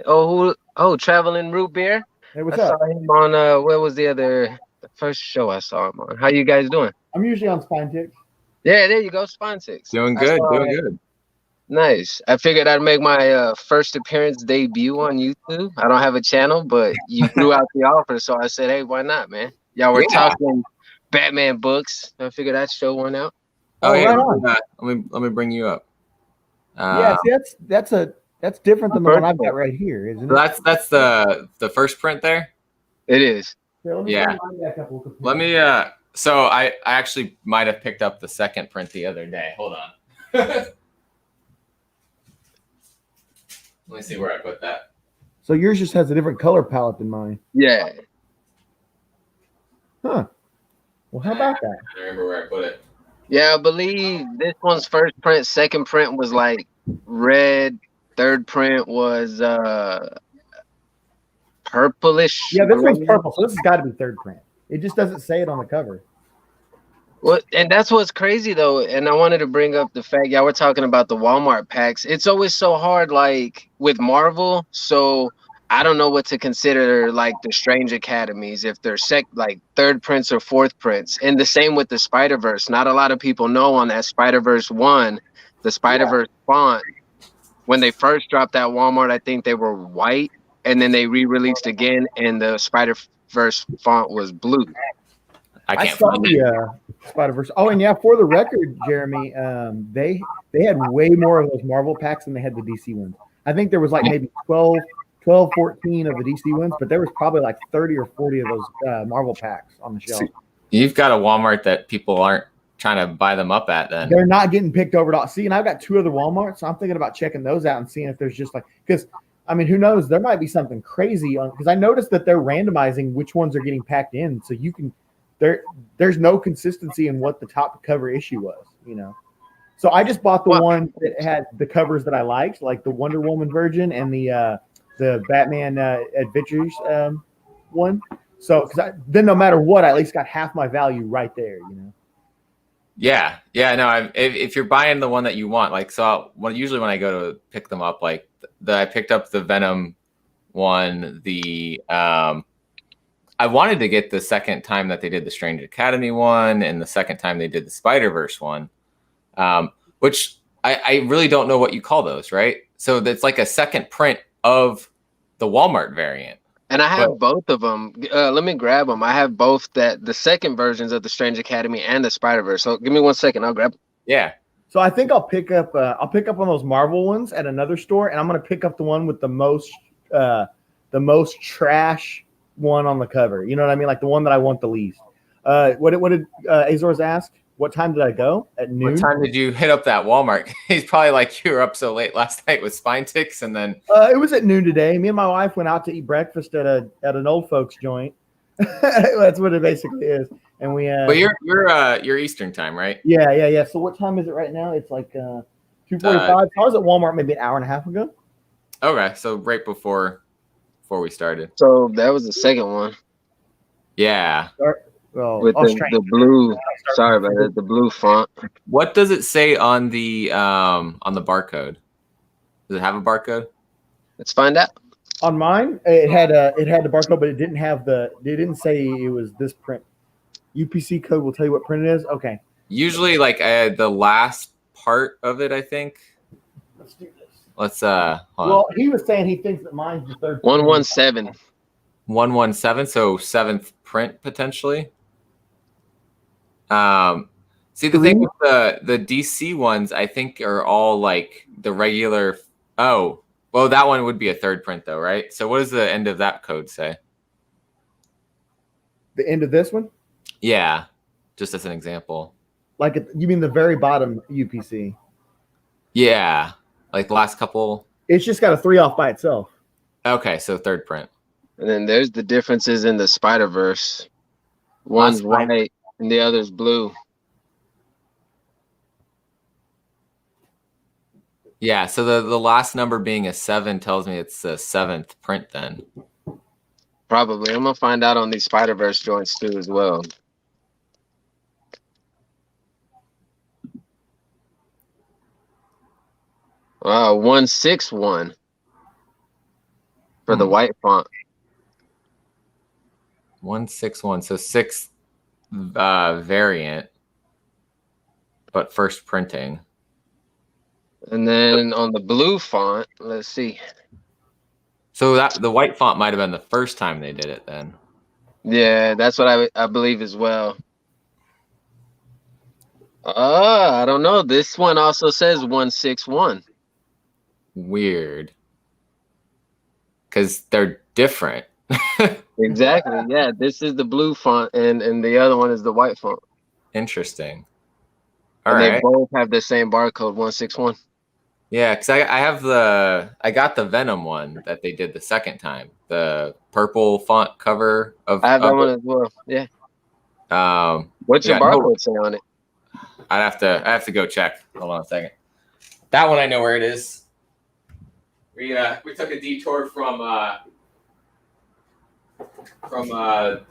Spark? Traveling Root Beer. hey, what's I up? saw him on where was the first show I saw him on? How you guys doing? I'm usually on Spine Ticks. Yeah, there you go, Spawn Six. Doing I good. saw Doing it. good. Nice. I figured I'd make my first appearance debut on YouTube. I don't have a channel, but you threw out the offer, so I said, hey, why not, man? Y'all were talking Batman books. So I figured I'd show one out. Oh, yeah. right on. Let me bring you up. Yeah, see, that's different than the one I've got right here, isn't So it? that's the first print there. It is. Here, let me Yeah. bring mine back up. We'll compare. Let me. So I actually might have picked up the second print the other day. Hold on. Let me see where I put that. So yours just has a different color palette than mine. Yeah. Huh. Well, how about that? I don't remember where I put it. Yeah, I believe this one's first print, second print was like red, third print was purplish. Yeah, this one's purple, so this has got to be third print. It just doesn't say it on the cover. Well, and that's what's crazy though. And I wanted to bring up the fact, y'all were talking about the Walmart packs. It's always so hard, like with Marvel. So I don't know what to consider like the Strange Academies, if they're like third prints or fourth prints. And the same with the Spider-Verse. Not a lot of people know on that Spider-Verse 1, the Spider-Verse font. When they first dropped at Walmart, I think they were white, and then they re-released again, and the Spider-Verse font was blue. I I can't saw find it. the Spider-Verse. Oh, and yeah, for the record, Jeremy, they had way more of those Marvel packs than they had the DC ones. I think there was like maybe 12, 14 of the DC ones, but there was probably like 30 or 40 of those Marvel packs on the shelf. You've got a Walmart that people aren't trying to buy them up at then. They're not getting picked over to see, and I've got 2 other Walmarts, so I'm thinking about checking those out and seeing if there's just like, because I mean, who knows? There might be something crazy on, because I noticed that they're randomizing which ones are getting packed in, so you can. There's no consistency in what the top cover issue was, you know. So I just bought the one that had the covers that I liked, like the Wonder Woman version and the Batman Adventures one. So because then no matter what, I at least got half my value right there, you know. Yeah. No, if you're buying the one that you want, like, so usually when I go to pick them up, like I picked up the Venom one, I wanted to get the second time that they did the Strange Academy one and the second time they did the Spider-Verse one, which I really don't know what you call those, right? So that's like a second print of the Walmart variant. And I have both of them. Let me grab them. I have both the second versions of the Strange Academy and the Spider-Verse. So give me 1 second. I'll grab them. Yeah. So I think I'll pick up one of those Marvel ones at another store, and I'm gonna pick up the one with the most trash one on the cover. You know what I mean? Like the one that I want the least. What did Azores ask? What time did I go? At noon? What time did you hit up that Walmart? He's probably like, you were up so late last night with spine ticks, and then it was at noon today. Me and my wife went out to eat breakfast at an old folks joint. That's what it basically is. And we but you're Eastern time, right? Yeah. So what time is it right now? It's like 2:45. I was at Walmart maybe an hour and a half ago. Okay, so right before we started. So that was the second one. Yeah. With the blue. Sorry about that. The blue font. What does it say on the barcode? Does it have a barcode? Let's find out. On mine, it had the barcode, but it didn't say it was this print. UPC code will tell you what print it is. Okay. Usually, like the last part of it, I think. Let's do this. Let's hold on. Well, he was saying he thinks that mine's the third. 117. 117, so 7th print potentially. See, the thing with the DC ones, I think are all like the regular. Oh, Well, that one would be a third print though, right? So what does the end of that code say? The end of this one? Yeah, just as an example. Like you mean the very bottom UPC? Yeah, like the last couple. It's just got a 3 off by itself. Okay, so third print. And then there's the differences in the Spider-Verse. One's white and the other's blue. Yeah, so the last number being a 7 tells me it's the 7th print then. Probably. I'm gonna find out on these Spider-Verse joints too as well. Wow, 161 for the white font. 161, so 6th variant, but first printing. And then on the blue font, let's see. So that the white font might have been the first time they did it then. Yeah, that's what I believe as well. I don't know. This one also says 161. Weird. Because they're different. Exactly. Yeah, this is the blue font and the other one is the white font. Interesting. All and right. They both have the same barcode, 161. Yeah, because I got the Venom one that they did the second time. The purple font cover of I have that one as well. Yeah. What's your barcode say on it? I have to go check. Hold on a second. That one I know where it is. We took a detour from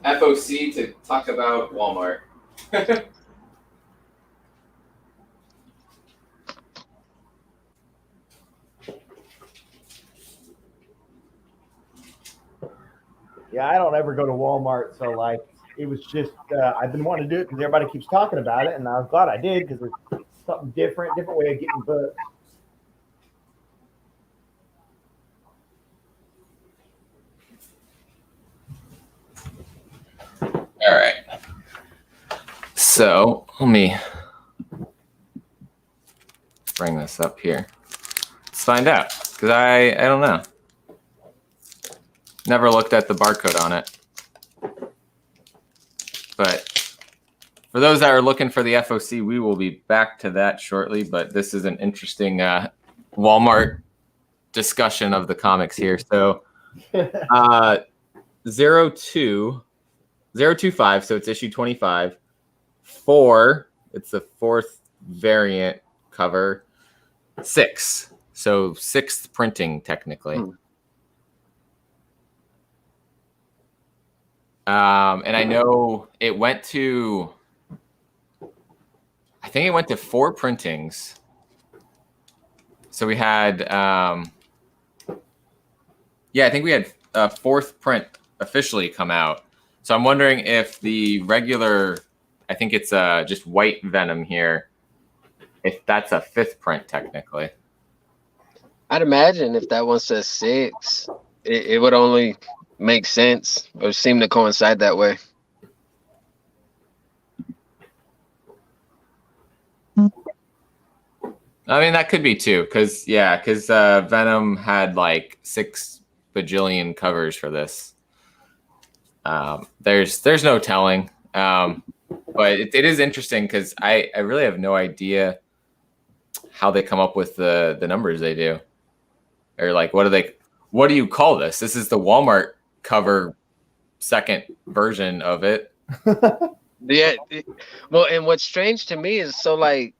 FOC to talk about Walmart. Yeah, I don't ever go to Walmart, so like it was just I've been wanting to do it because everybody keeps talking about it, and I was glad I did because it's something different way of getting books. All right. So let me bring this up here. Let's find out because I don't know. Never looked at the barcode on it. But for those that are looking for the FOC, we will be back to that shortly. But this is an interesting Walmart discussion of the comics here. So 025, so it's issue 25. 4, it's the 4th variant cover. 6, so 6th printing technically. And I know it went to, I think it went to 4 printings. So we had, I think we had a 4th print officially come out. So I'm wondering if the regular, I think it's just white Venom here, if that's a 5th print technically. I'd imagine if that one says 6, it would only make sense or seem to coincide that way. I mean, that could be too, because Venom had like 6 bajillion covers for this. There's no telling, but it is interesting because I really have no idea how they come up with the numbers they do, or like what do you call this? This is the Walmart cover 2nd version of it. Yeah. Well, and what's strange to me is like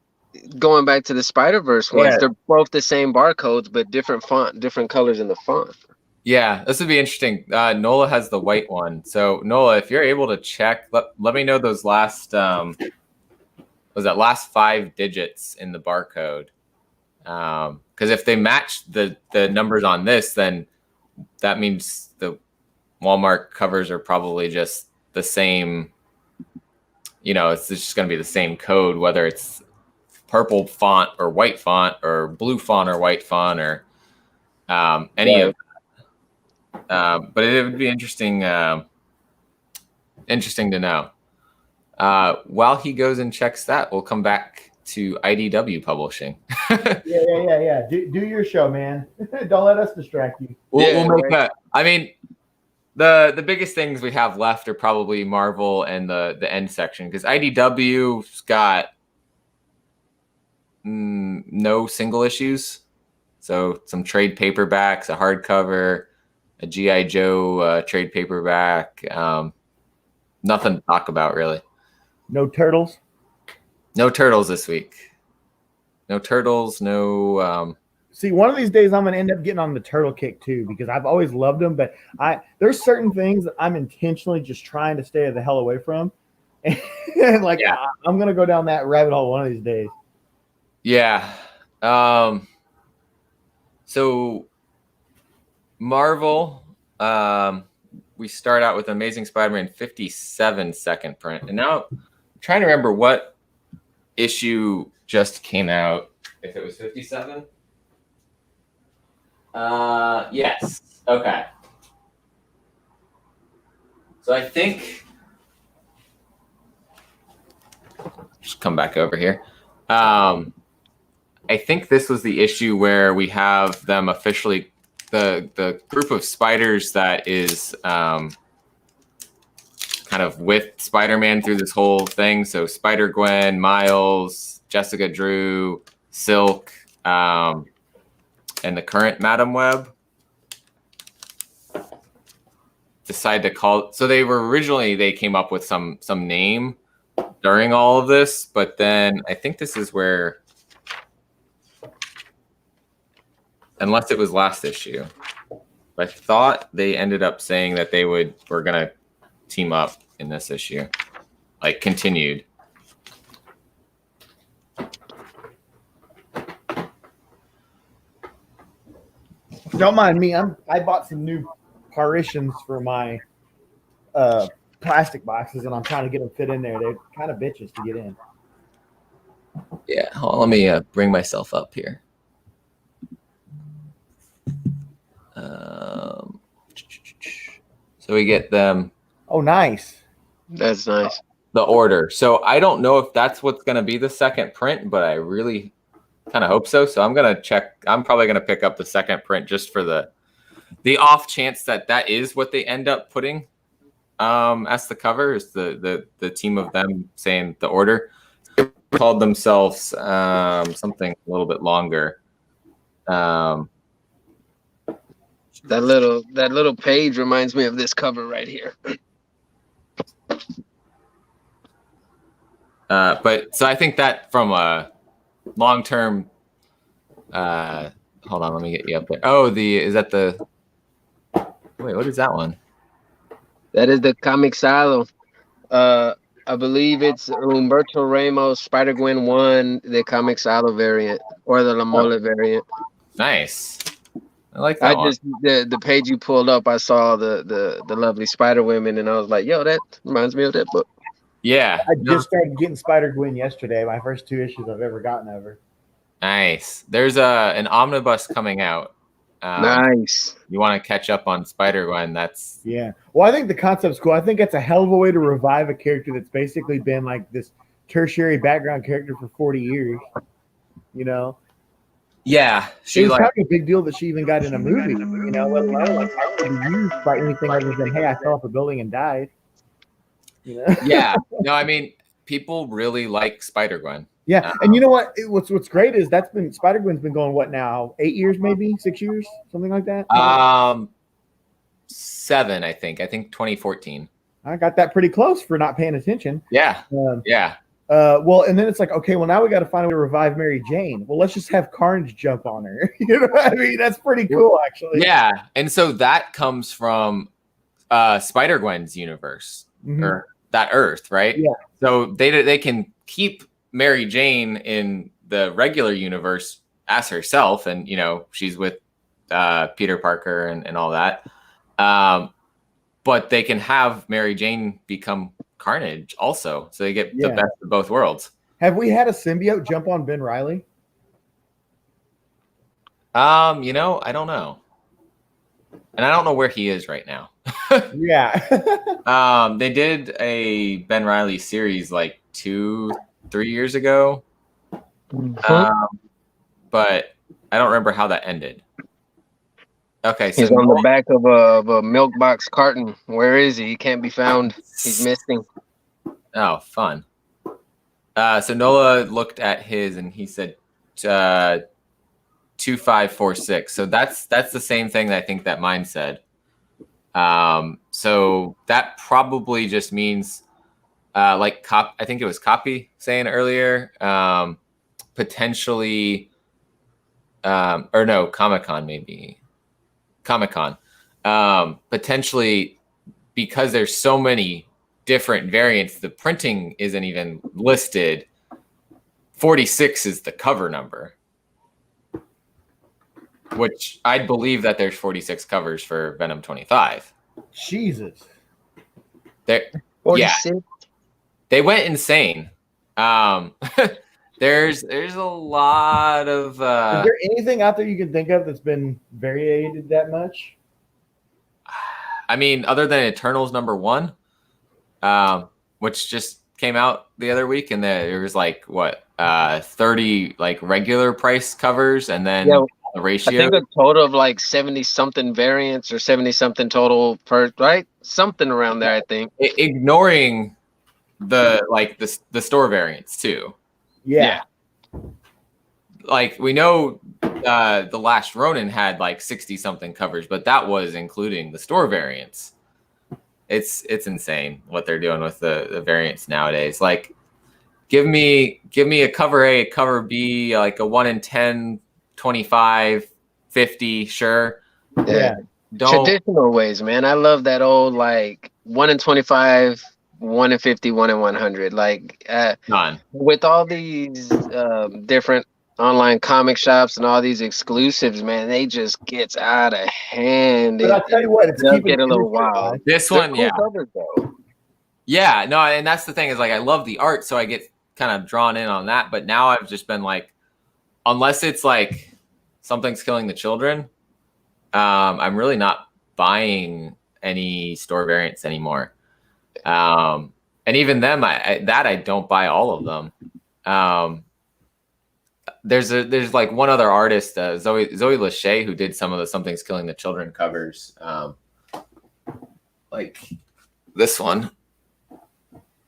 going back to the Spider-Verse ones, they're both the same barcodes, but different font, different colors in the font. Yeah, this would be interesting. Nola has the white one. So Nola, if you're able to check, let me know those last last 5 digits in the barcode. Because if they match the numbers on this, then that means the Walmart covers are probably just the same. It's just going to be the same code, whether it's purple font or white font or blue font or white font or any of. But it would be interesting to know. While he goes and checks that, we'll come back to IDW Publishing. Yeah. Do your show, man. Don't let us distract you. We'll make that. I mean, the biggest things we have left are probably Marvel and the end section, because IDW's got no single issues. So some trade paperbacks, a hardcover, a G.I. Joe trade paperback. Nothing to talk about, really. No turtles? No turtles this week. No turtles, no... See, one of these days I'm going to end up getting on the turtle kick too, because I've always loved them, but there's certain things that I'm intentionally just trying to stay the hell away from. And I'm going to go down that rabbit hole one of these days. Yeah. So Marvel, we start out with Amazing Spider-Man 57 second print. And now I'm trying to remember what issue just came out. If it was 57? Yes. Okay. So I think, just come back over here. I think this was the issue where we have them officially, the group of spiders that is kind of with Spider-Man through this whole thing. So Spider-Gwen, Miles, Jessica Drew, Silk, and the current Madam Web decide to call. So they were originally, they came up with some name during all of this, but then I think this is where, unless it was last issue, I thought they ended up saying that they were going to team up in this issue, like continued. Don't mind me. I bought some new partitions for my plastic boxes, and I'm trying to get them fit in there. They're kind of bitches to get in. Yeah, hold on, let me bring myself up here. So we get them. Oh, nice. That's nice. The order. So I don't know if that's what's going to be the second print, but I really kind of hope so. So I'm going to check. I'm probably going to pick up the second print just for the off chance that is what they end up putting as the cover, is the team of them saying the order. They called themselves something a little bit longer. That little page reminds me of this cover right here. But so I think that from a long-term, hold on, let me get you up there. Oh, wait, what is that one? That is the Comixado. I believe it's Humberto Ramos, Spider-Gwen 1, the Comixado variant, or the La Mole variant. Nice. I like that one. The page you pulled up, I saw the lovely Spider Women, and I was like, yo, that reminds me of that book. Yeah. I just started getting Spider-Gwen yesterday. My first 2 issues I've ever gotten of her. Nice. There's an omnibus coming out. Nice. You want to catch up on Spider-Gwen? Yeah. Well, I think the concept's cool. I think it's a hell of a way to revive a character that's basically been like this tertiary background character for 40 years. You know? Yeah. It was kind of a big deal that she even got in a movie. You know, let alone like be used by anything other than, hey, I fell off a building and died. You know? Yeah. No, I mean, people really like Spider-Gwen. Yeah, and you know what? What's great is Spider-Gwen's been going what now? 8 years, maybe 6 years, something like that. 7, I think. I think 2014. I got that pretty close for not paying attention. Yeah. Yeah. Well, and then it's like, okay, well now we got to find a way to revive Mary Jane. Well, let's just have Carnage jump on her. You know what I mean? That's pretty cool, actually. Yeah, and so that comes from Spider-Gwen's universe, or that Earth, right? Yeah. So they can keep Mary Jane in the regular universe as herself, and you know she's with Peter Parker and all that, but they can have Mary Jane become Carnage also, so they get the best of both worlds. Have we had a symbiote jump on Ben Reilly? You know, I don't know, and I don't know where he is right now. Yeah. They did a Ben Reilly series like 2-3 years ago. But I don't remember how that ended. Okay, so He's on the back of a milk box carton. Where is he? He can't be found. He's missing. Oh, fun. So Nola looked at his and he said 2546. So that's the same thing that I think that mine said. So that probably just means I think it was Copy saying earlier, potentially, or no, Comic-Con maybe. Comic-Con. Potentially, because there's so many different variants, the printing isn't even listed. 46 is the cover number, which I'd believe that there's 46 covers for Venom 25. Jesus. Yeah, they went insane. There's a lot of. Is there anything out there you can think of that's been variated that much? I mean, other than Eternals #1, which just came out the other week, and there was 30 regular price covers, and then the ratio. I think a total of 70 something variants or 70 something total per, right? Something around there, I think. Ignoring the store variants too. Yeah. We know the Last Ronin had 60 something covers, but that was including the store variants. It's insane what they're doing with the variants nowadays. Give me a cover A, a cover B, a 1 in 10, 25, 50, sure. Yeah. Traditional ways, man. I love that old 1 in 25, 1 in 50, 1 in 100. With all these different online comic shops and all these exclusives, man, they just gets out of hand. But I'll tell you what, it's get a little wild. This one, cool covers, though. Yeah, no, and that's the thing is I love the art, so I get kind of drawn in on that. But now I've just been unless it's Something's Killing the Children, I'm really not buying any store variants anymore. And even them, I don't buy all of them. There's one other artist, Zoe Lachey, who did some of the Something's Killing the Children covers, this one.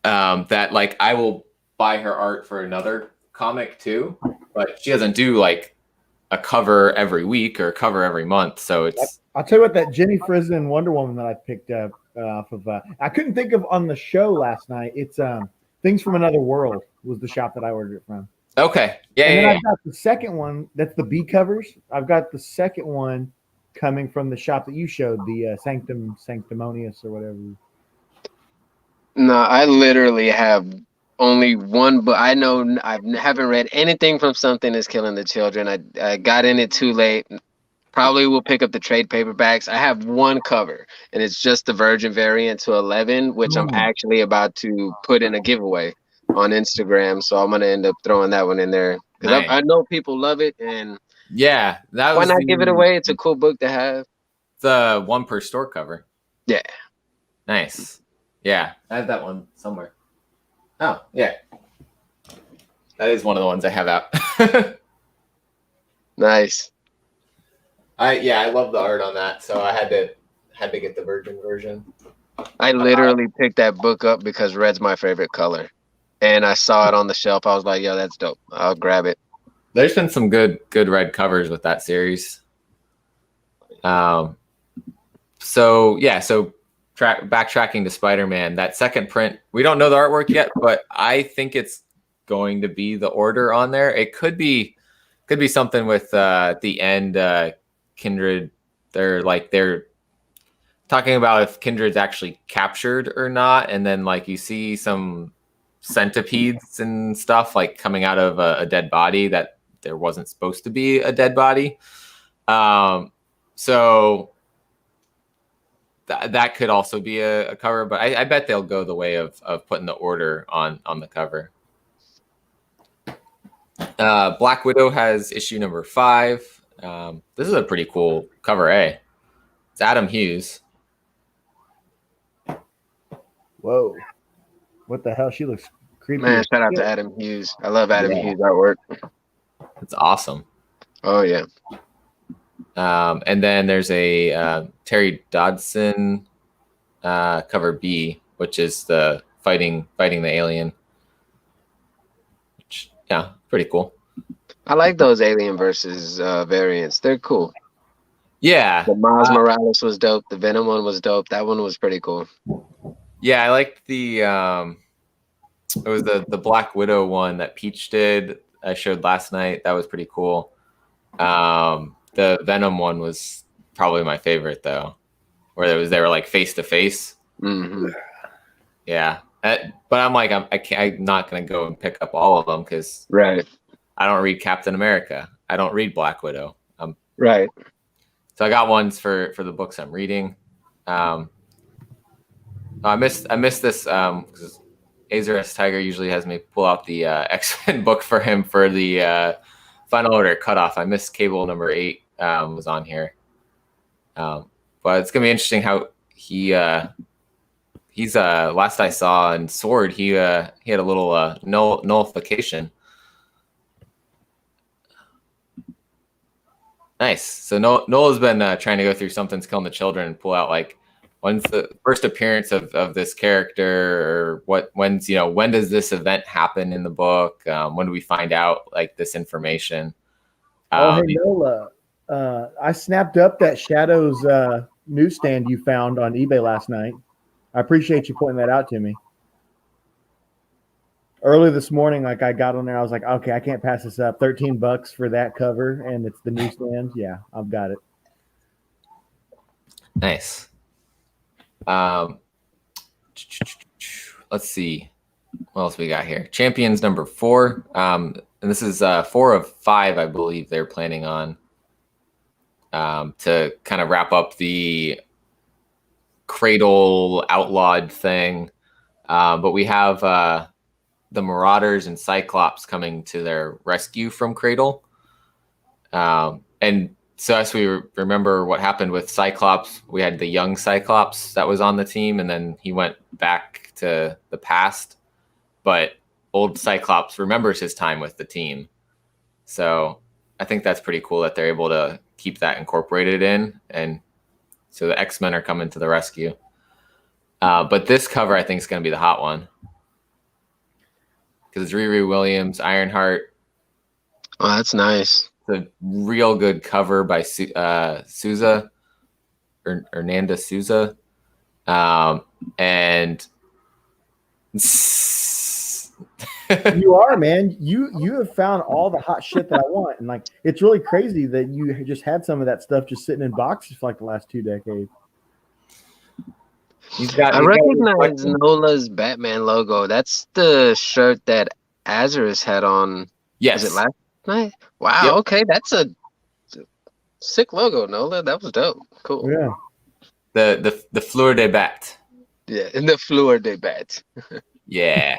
That I will buy her art for another comic too, but she doesn't do a cover every week or a cover every month. So it's. I'll tell you what, that Jenny Frison Wonder Woman that I picked up off of. I couldn't think of on the show last night. It's Things from Another World was the shop that I ordered it from. Okay. Yeah. And then I've got the second one. That's the B covers. I've got the second one coming from the shop that you showed, the Sanctimonious or whatever. No, I literally have only one, but I know I haven't read anything from Something Is Killing the Children. I got in it too late. Probably will pick up the trade paperbacks. I have one cover, and it's just the Virgin variant to 11, which I'm actually about to put in a giveaway on Instagram. So I'm gonna end up throwing that one in there because I know people love it, and yeah, why not give it away? It's a cool book to have. The one per store cover. Yeah, nice. Yeah, I have that one somewhere. Oh yeah, that is one of the ones I have out. Nice. I love the art on that, so I had to get the Virgin version. I literally picked that book up because red's my favorite color, and I saw it on the shelf. I was like, "Yo, that's dope. I'll grab it." There's been some good red covers with that series. Backtracking to Spider-Man, that second print, we don't know the artwork yet, but I think it's going to be the order on there. It could be something with the end. Kindred, they're talking about if Kindred's actually captured or not, and then you see some centipedes and stuff coming out of a dead body that there wasn't supposed to be a dead body. So that could also be a cover, but I bet they'll go the way of putting the order on the cover. Black Widow has issue number 5. This is a pretty cool cover A. It's Adam Hughes. Whoa. What the hell? She looks Creepy. Man, as shout out to shit. Adam Hughes. I love Adam Yeah. Hughes artwork. It's awesome. Oh yeah. And then there's a Terry Dodson cover B, which is the fighting the alien. Which, yeah, pretty cool. I like those Alien versus variants. They're cool. Yeah. The Miles Morales was dope. The Venom one was dope. That one was pretty cool. Yeah, I liked the it was the Black Widow one that Peach did. I showed last night. That was pretty cool. The Venom one was probably my favorite though, where they were like face to face. Mm-hmm. Yeah, but I'm like I'm not gonna go and pick up all of them because Right. I don't read Captain America. I don't read Black Widow. Right. So I got ones for the books I'm reading. I missed this because Azer S. Tiger usually has me pull out the X-Men book for him for the Final Order Cutoff. I missed Cable number 8 was on here, but it's gonna be interesting how he's last I saw in Sword he had a little nullification. Nice. So Noel's been trying to go through Something's Killing the Children and pull out like when's the first appearance of this character, or when does this event happen in the book? When do we find out like this information? Hey Nola, I snapped up that Shadows newsstand you found on eBay last night. I appreciate you pointing that out to me. Early this morning, like I got on there, I was like, okay, I can't pass this up. $13 for that cover, and it's the newsstand. Yeah, I've got it. Nice. Let's see what else we got here. Champions number 4. And this is 4 of 5, I believe they're planning on to kind of wrap up the Cradle outlawed thing. But we have the Marauders and Cyclops coming to their rescue from Cradle. And so as we remember what happened with Cyclops, we had the young Cyclops that was on the team, and then he went back to the past. But old Cyclops remembers his time with the team. So I think that's pretty cool that they're able to keep that incorporated in. And so the X-Men are coming to the rescue. But this cover, I think, is going to be the hot one. Because it's Riri Williams, Ironheart. Oh, that's nice. It's a real good cover by Souza, or Hernanda Souza. And You are, man. You have found all the hot shit that I want, and like it's really crazy that you just had some of that stuff just sitting in boxes for like the last 2 decades. I recognize Nola's Batman logo. That's the shirt that Azarus had on. Yes. Was it last night? Wow. Yep. Okay, that's a sick logo, Nola. That was dope. Cool. Yeah. The Fleur de Bat. Yeah, in the Fleur de Bat. Yeah.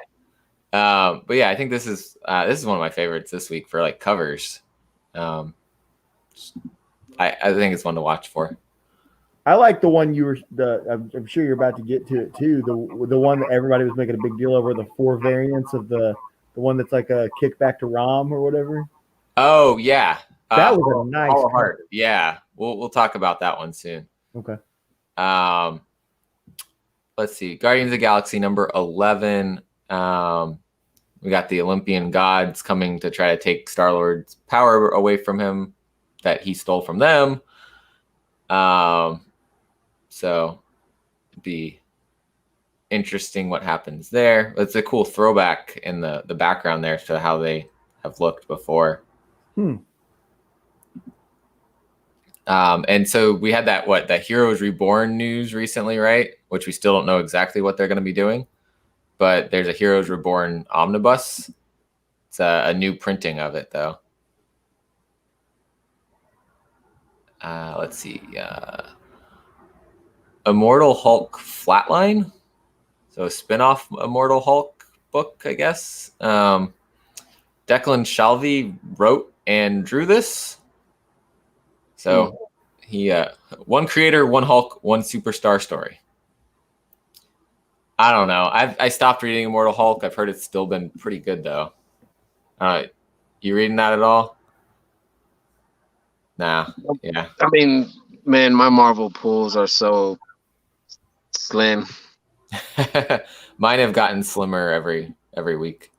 But yeah, I think this is one of my favorites this week for like covers. I think it's one to watch for. I like the one I'm sure you're about to get to it too. The one that everybody was making a big deal over, the 4 variants of the one that's like a kickback to Rom or whatever. Oh yeah, that was a nice Heart. Yeah, we'll talk about that one soon. Okay. Let's see, Guardians of the Galaxy number 11. We got the Olympian gods coming to try to take Star-Lord's power away from him that he stole from them. So it'd be interesting what happens there. It's a cool throwback in the background there to how they have looked before. And so we had that Heroes Reborn news recently, right? Which we still don't know exactly what they're going to be doing, but there's a Heroes Reborn omnibus. It's a new printing of it though. Let's see. Immortal Hulk Flatline. So a spin-off Immortal Hulk book, I guess. Declan Shalvey wrote and drew this. So he one creator, one Hulk, one superstar story. I don't know. I stopped reading Immortal Hulk. I've heard it's still been pretty good though. You reading that at all? Nah. Yeah. I mean, man, my Marvel pools are so slim. Mine have gotten slimmer every week.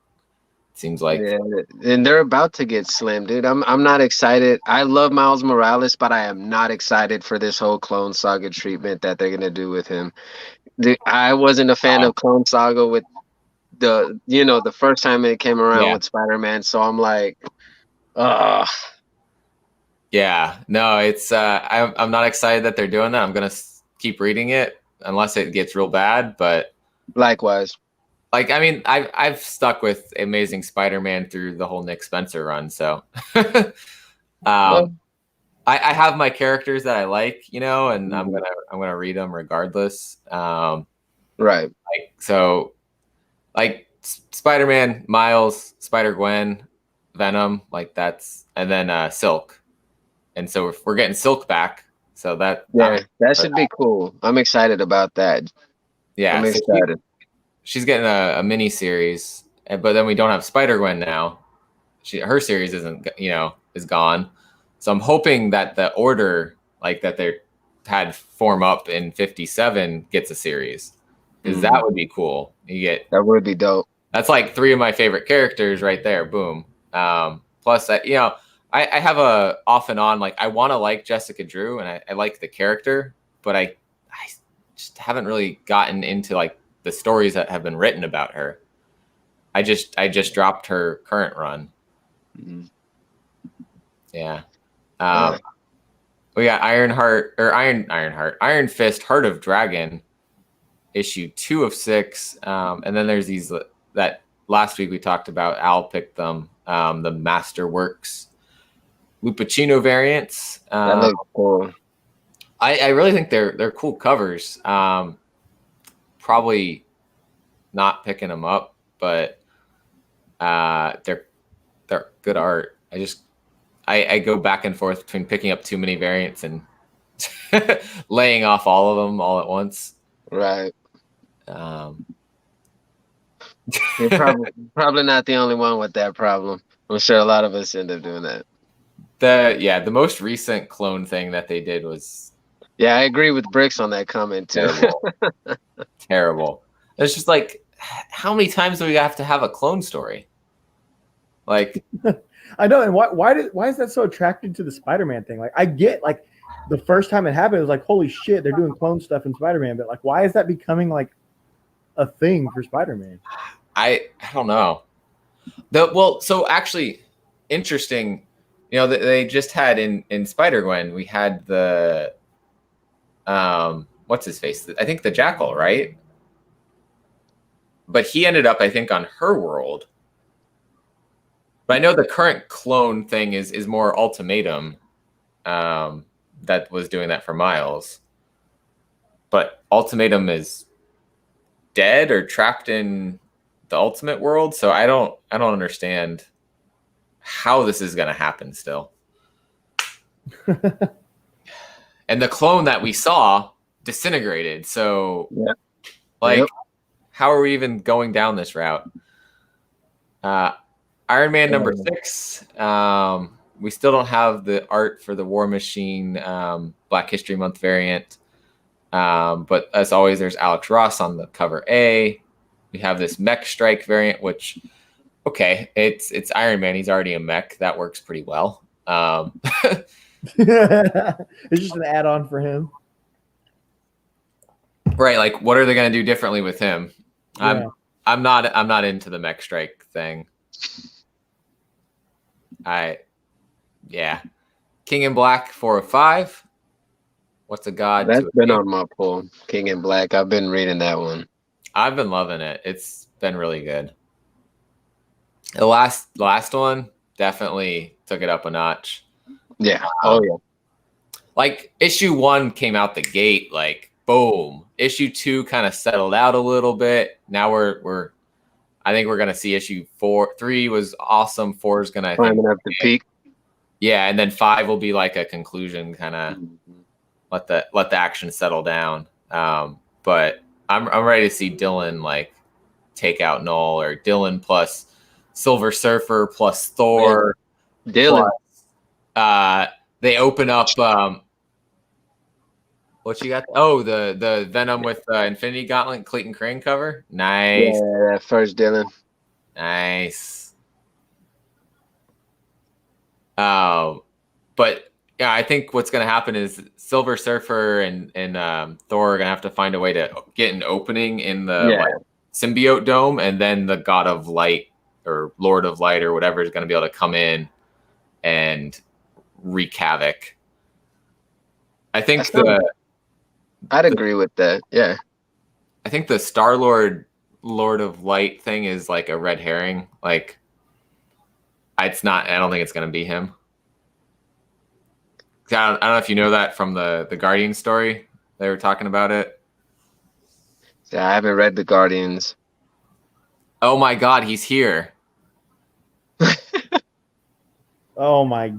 It seems like. Yeah, and they're about to get slim, dude. I'm not excited. I love Miles Morales, but I am not excited for this whole Clone Saga treatment that they're gonna do with him. I wasn't a fan of Clone Saga with the first time it came around with Spider-Man, so I'm like, yeah, no, it's I'm not excited that they're doing that. I'm gonna keep reading it unless it gets real bad. But likewise, like I've stuck with Amazing Spider-Man through the whole Nick Spencer run, so I have my characters that I like, and I'm gonna read them regardless. Right. Like Spider-Man, Miles, Spider-Gwen, Venom, and then Silk. And so we're getting Silk back. So that should be cool. I'm excited about that. Yeah, I'm excited. She's getting a mini series, but then we don't have Spider-Gwen now. Her series is gone. So I'm hoping that the order that they had form up in 57 gets a series. Because that would be cool. That would be dope. That's like 3 of my favorite characters right there. Boom. Plus, I have a off and on, I want to like Jessica Drew and I like the character, but I just haven't really gotten into the stories that have been written about her. I just dropped her current run. Mm-hmm. Yeah. We got Iron Fist, Heart of Dragon, issue 2 of 6. And then there's these that last week we talked about. Al picked them. The Masterworks Lupacino variants. That looks cool. I really think they're cool covers. Probably not picking them up, but they're good art. I go back and forth between picking up too many variants and laying off all of them all at once. Right. You're probably not the only one with that problem. I'm sure a lot of us end up doing that. The most recent clone thing that they did was... Yeah, I agree with Bricks on that comment too. Terrible. It's just how many times do we have to have a clone story? I know, and why is that so attracted to the Spider-Man thing? I get the first time it happened, it was holy shit, they're doing clone stuff in Spider-Man, but why is that becoming a thing for Spider-Man? I don't know. So actually, interesting. They just had in Spider-Gwen, we had the what's his face? I think the Jackal, right? But he ended up, I think, on her world. But I know the current clone thing is more Ultimatum, that was doing that for Miles. But Ultimatum is dead or trapped in the Ultimate world, so I don't understand how this is going to happen still. And the clone that we saw disintegrated, so how are we even going down this route? Iron Man number 6. We still don't have the art for the War Machine Black History Month variant. But as always, there's Alex Ross on the cover A. We have this Mech Strike variant, which, okay, it's Iron Man. He's already a mech. That works pretty well. It's just an add-on for him. Right, what are they going to do differently with him? Yeah. I'm not into the Mech Strike thing. King in Black 4 of 5. What's a God? That's been on my pull. King in Black. I've been reading that one. I've been loving it. It's been really good. The last one definitely took it up a notch. Yeah. Issue 1 came out the gate boom. Issue 2 kind of settled out a little bit. Now I think we're gonna see issue 3 was awesome. 4 is gonna climbing up the peak. Yeah, and then 5 will be a conclusion, kind of let the action settle down. But I'm ready to see Dylan like take out Null, or Dylan plus Silver Surfer plus Thor. Dylan. Plus, they open up. What you got? Oh, the Venom with Infinity Gauntlet, Clayton Crane cover. Nice. Yeah, that first Dylan. Nice. But yeah, I think what's going to happen is Silver Surfer and Thor are going to have to find a way to get an opening in the like, symbiote dome, and then the God of Light or Lord of Light or whatever is going to be able to come in and wreak havoc. I think I'd agree with that. Yeah. I think the Star-Lord Lord of Light thing is like a red herring. Like it's not. I don't think it's going to be him. I don't know if you know that from the Guardian story. They were talking about it. Yeah, I haven't read the Guardians. Oh my God, he's here. Oh my.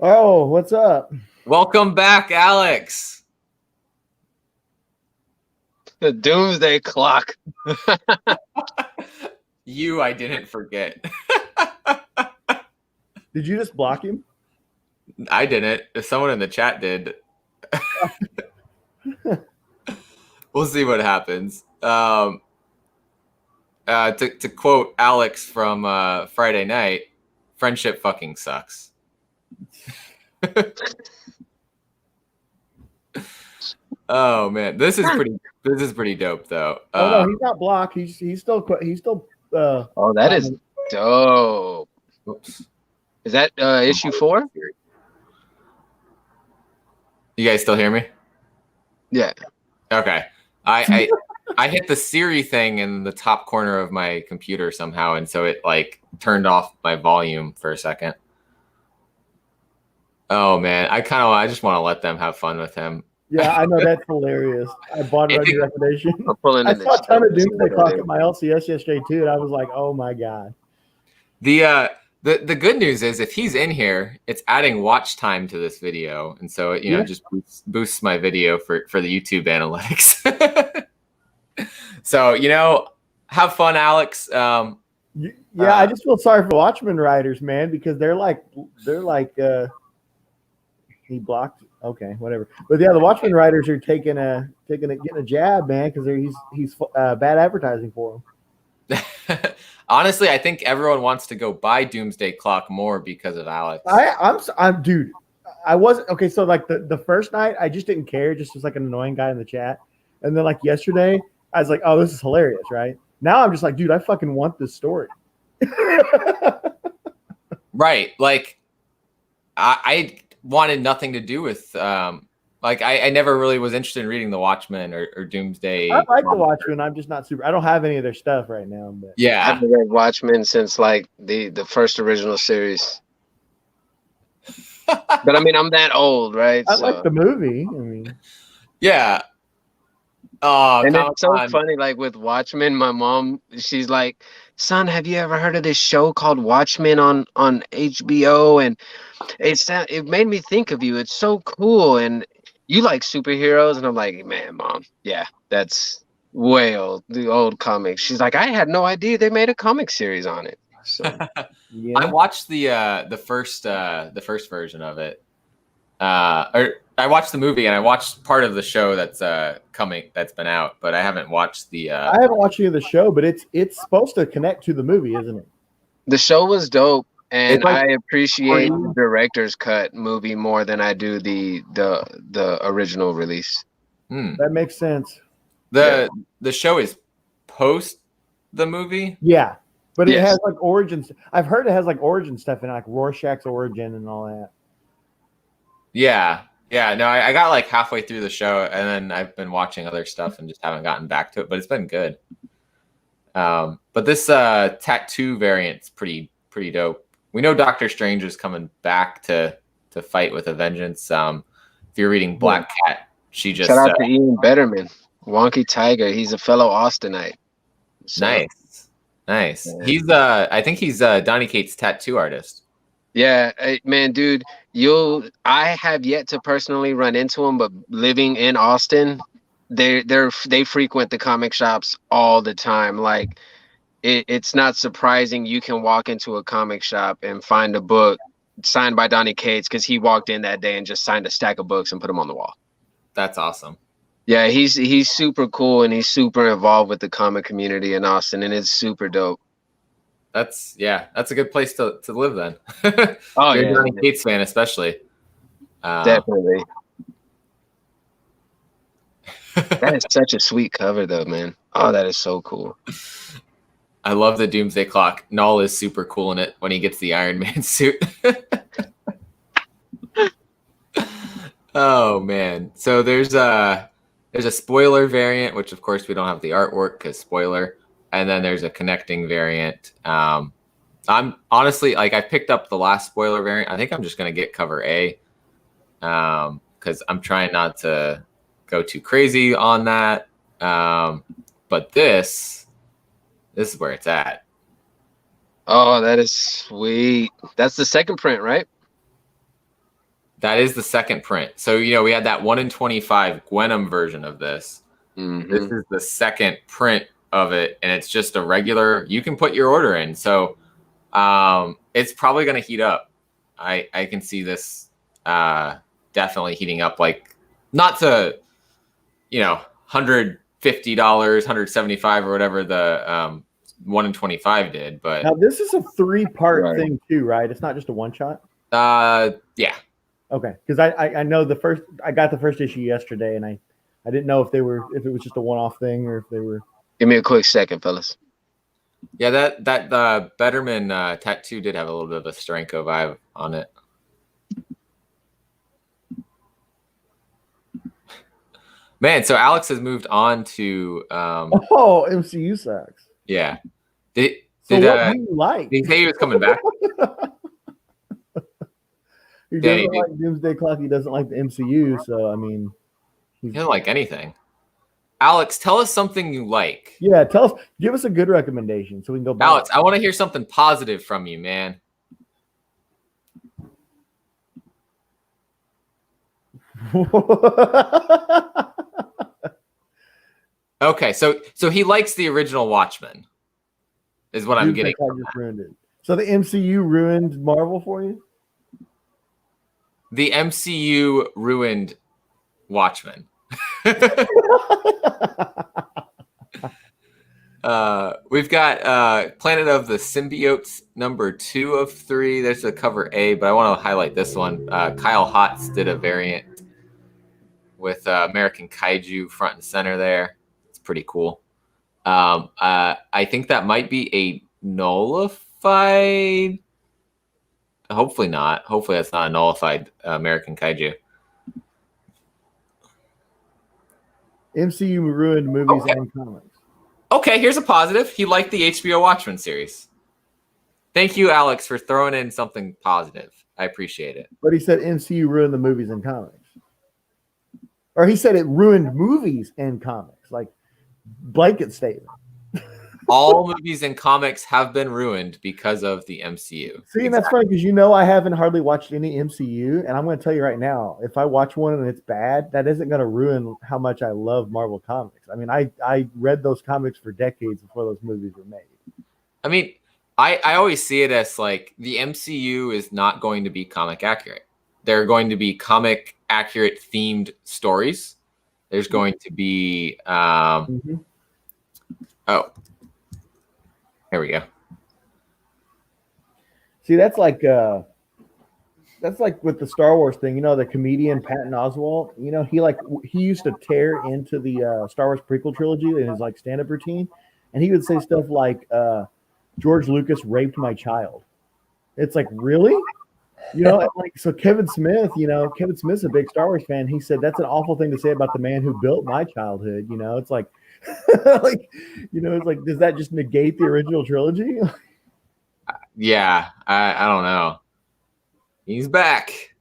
Oh, what's up? Welcome back, Alex. The Doomsday Clock. I didn't forget. Did you just block him? I didn't. If someone in the chat did. We'll see what happens. To quote Alex from Friday night, friendship fucking sucks. Oh man, this is pretty dope though. Oh no, he's not blocked. He's still. Oh, that is dope. Oops. Is that issue 4? You guys still hear me? Yeah. Okay. I hit the Siri thing in the top corner of my computer somehow, and so it like turned off my volume for a second. Oh man, I just want to let them have fun with him. Yeah, I know, that's hilarious. I bought it on your recommendation. I saw a ton of Doomsday Clock at my LCS yesterday too, and I was like, oh my God. The good news is if he's in here, it's adding watch time to this video, and so it just boosts my video for the YouTube analytics. So have fun, Alex. I just feel sorry for Watchmen writers, man, because they're like he blocked. Okay, whatever. But yeah, the Watchmen writers are getting a jab, man, because he's bad advertising for them. Honestly, I think everyone wants to go buy Doomsday Clock more because of Alex. I'm dude. I wasn't okay. So like the first night, I just didn't care. Just was like an annoying guy in the chat. And then like yesterday, I was like, oh, this is hilarious, right? Now I'm just like, dude, I fucking want this story. Right. Like I wanted nothing to do with I never really was interested in reading the Watchmen or Doomsday. I like the Watchmen. I'm just not super. I don't have any of their stuff right now. But yeah, I haven't read Watchmen since like the first original series. But I mean, I'm that old, right? I like the movie. I mean, yeah. Oh, and it's so funny. Like with Watchmen, my mom, she's like, "Son, have you ever heard of this show called Watchmen on HBO?" And it made me think of you. It's so cool, and you like superheroes, and I'm like, man, Mom, yeah, that's way old, the old comics. She's like, I had no idea they made a comic series on it. So yeah. I watched the first version of it. Or I watched the movie and I watched part of the show that's been out, but I haven't watched the. I haven't watched any of the show, but it's supposed to connect to the movie, isn't it? The show was dope. And I appreciate the director's cut movie more than I do the original release. That makes sense. The show is post the movie. Yeah, but it has like origins. I've heard it has like origin stuff in it, like Rorschach's origin and all that. Yeah. No, I got like halfway through the show, and then I've been watching other stuff and just haven't gotten back to it. But it's been good. But this tattoo variant's pretty dope. We know Doctor Strange is coming back to fight with a vengeance. If you're reading Black Cat, she just shout out to Ian Betterman, Wonky Tiger. He's a fellow Austinite. So. Nice. Yeah. I think he's Donny Cates' tattoo artist. Yeah, man, dude. I have yet to personally run into him, but living in Austin, they frequent the comic shops all the time. Like it's not surprising you can walk into a comic shop and find a book signed by Donny Cates because he walked in that day and just signed a stack of books and put them on the wall. That's awesome. Yeah, he's super cool and he's super involved with the comic community in Austin, and it's super dope. That's a good place to live then. Oh, You're yeah. a Donny Cates fan, especially. Definitely. That is such a sweet cover, though, man. Oh, that is so cool. I love the Doomsday Clock. Null is super cool in it when he gets the Iron Man suit. Oh man! So there's a spoiler variant, which of course we don't have the artwork because spoiler, and then there's a connecting variant. I'm honestly like I picked up the last spoiler variant. I think I'm just gonna get cover A, because I'm trying not to go too crazy on that. But this is where it's at. Oh, that is sweet. That's the second print, right? That is the second print. So, we had that 1 in 25 Gwenum version of this. Mm-hmm. This is the second print of it, and it's just a regular, you can put your order in. So it's probably going to heat up. I can see this definitely heating up, like not to, $150, $175 or whatever the 1 in 25 did. But now this is a 3-part Right. thing too, right? It's not just a one shot. Yeah. Okay, because I know I got the first issue yesterday, and I didn't know if it was just a one-off thing or if they were. Give me a quick second, fellas. Yeah, that Betterman tattoo did have a little bit of a Steranko vibe on it. Man, so Alex has moved on to MCU sucks. yeah. So Did what do you like? he say he was coming back? He Yeah, doesn't he like Doomsday Clock. He doesn't like the MCU. So I mean, He doesn't like anything. Alex, tell us something you like. yeah. Give us a good recommendation so we can go back. Alex, I want to hear something positive from you, man. Okay, so he likes the original Watchmen, is what I'm Doomsday getting. Clock just ruined it. So the MCU ruined Marvel for you? The MCU ruined Watchmen. We've got Planet of the Symbiotes #2 of 3. There's a cover A, but I want to highlight this one. Kyle Hotz did a variant with American Kaiju front and center there. It's pretty cool. I think that might be a nullified. Hopefully not. Hopefully that's not a nullified American Kaiju. MCU ruined movies Okay. and comics. Okay, here's a positive. He liked the HBO Watchmen series. Thank you, Alex, for throwing in something positive. I appreciate it. But he said MCU ruined the movies and comics. Or he said it ruined movies and comics. Like blanket statement. All movies and comics have been ruined because of the MCU. See, and that's funny because I haven't hardly watched any MCU, and I'm going to tell you right now, if I watch one and it's bad, that isn't going to ruin how much I love Marvel comics. I mean, I read those comics for decades before those movies were made. I mean, I always see it as like the MCU is not going to be comic accurate. They're going to be comic accurate themed stories. There's going to be here we go. See, that's like with the Star Wars thing. The comedian Patton Oswalt. He used to tear into the Star Wars prequel trilogy in his like stand-up routine, and he would say stuff like George Lucas raped my child. It's like, really? So Kevin Smith's a big Star Wars fan. He said that's an awful thing to say about the man who built my childhood. It's like it's like, does that just negate the original trilogy? Yeah, I don't know. He's back,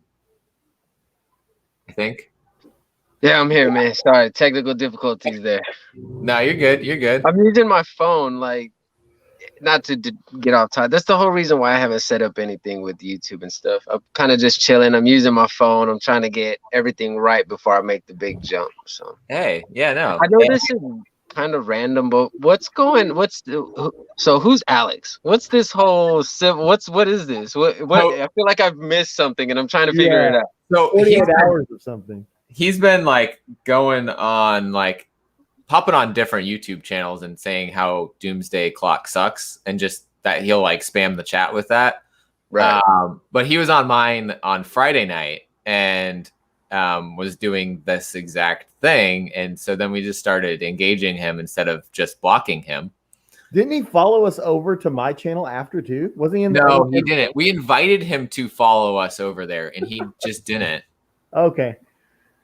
I think. Yeah, I'm here, man. Sorry, technical difficulties there. No, you're good. You're good. I'm using my phone. Like, not to get off topic. That's the whole reason why I haven't set up anything with YouTube and stuff. I'm kind of just chilling. I'm using my phone. I'm trying to get everything right before I make the big jump. So Hey, yeah, no. I know this is kind of random, but so who's Alex? What's this whole what is this? What I feel like I've missed something and I'm trying to figure it out. So 48 hours or something. He's been like going on like popping on different YouTube channels and saying how Doomsday Clock sucks and just that he'll like spam the chat with that. Right. But he was on mine on Friday night and was doing this exact thing. And so then we just started engaging him instead of just blocking him. Didn't he follow us over to my channel after too? Wasn't he in the No, he didn't. We invited him to follow us over there and he just didn't. Okay.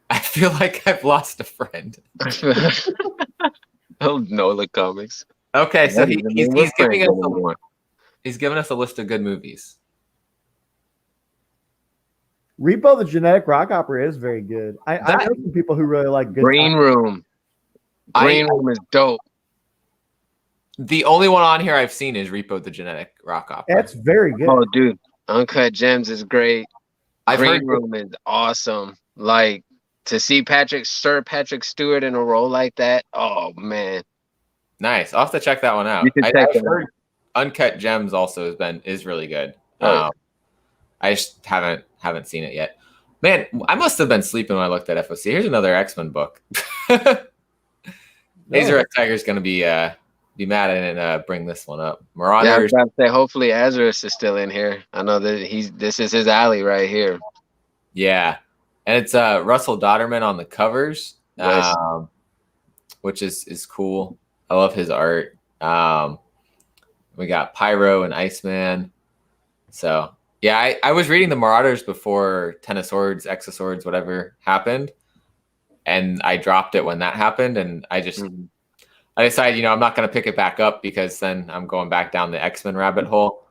I feel like I've lost a friend. Oh, Nola Comics. Okay, so he's giving us a list of good movies. Repo the Genetic Rock Opera is very good. I know some people who really like Good Green Time. Room. Green Room is dope. The only one on here I've seen is Repo the Genetic Rock Opera. That's very good. Oh, dude. Uncut Gems is great. I've Green heard Room is awesome. Like, to see Sir Patrick Stewart in a role like that, oh, man. Nice. I'll have to check that one out. You can check I've it heard Uncut Gems also is really good. Oh, I just haven't seen it yet. Man, I must have been sleeping when I looked at FOC. Here's another X-Men book. Azrac Tiger's gonna be mad I didn't bring this one up. Marauders. Yeah, I was about to say, hopefully Azarus is still in here. I know that this is his alley right here. Yeah, and it's Russell Dodderman on the covers, Nice. which is cool. I love his art. We got Pyro and Iceman. So yeah, I was reading the Marauders before Ten of Swords, X of Swords, whatever happened, and I dropped it when that happened, and I decided, I'm not going to pick it back up because then I'm going back down the X-Men rabbit hole.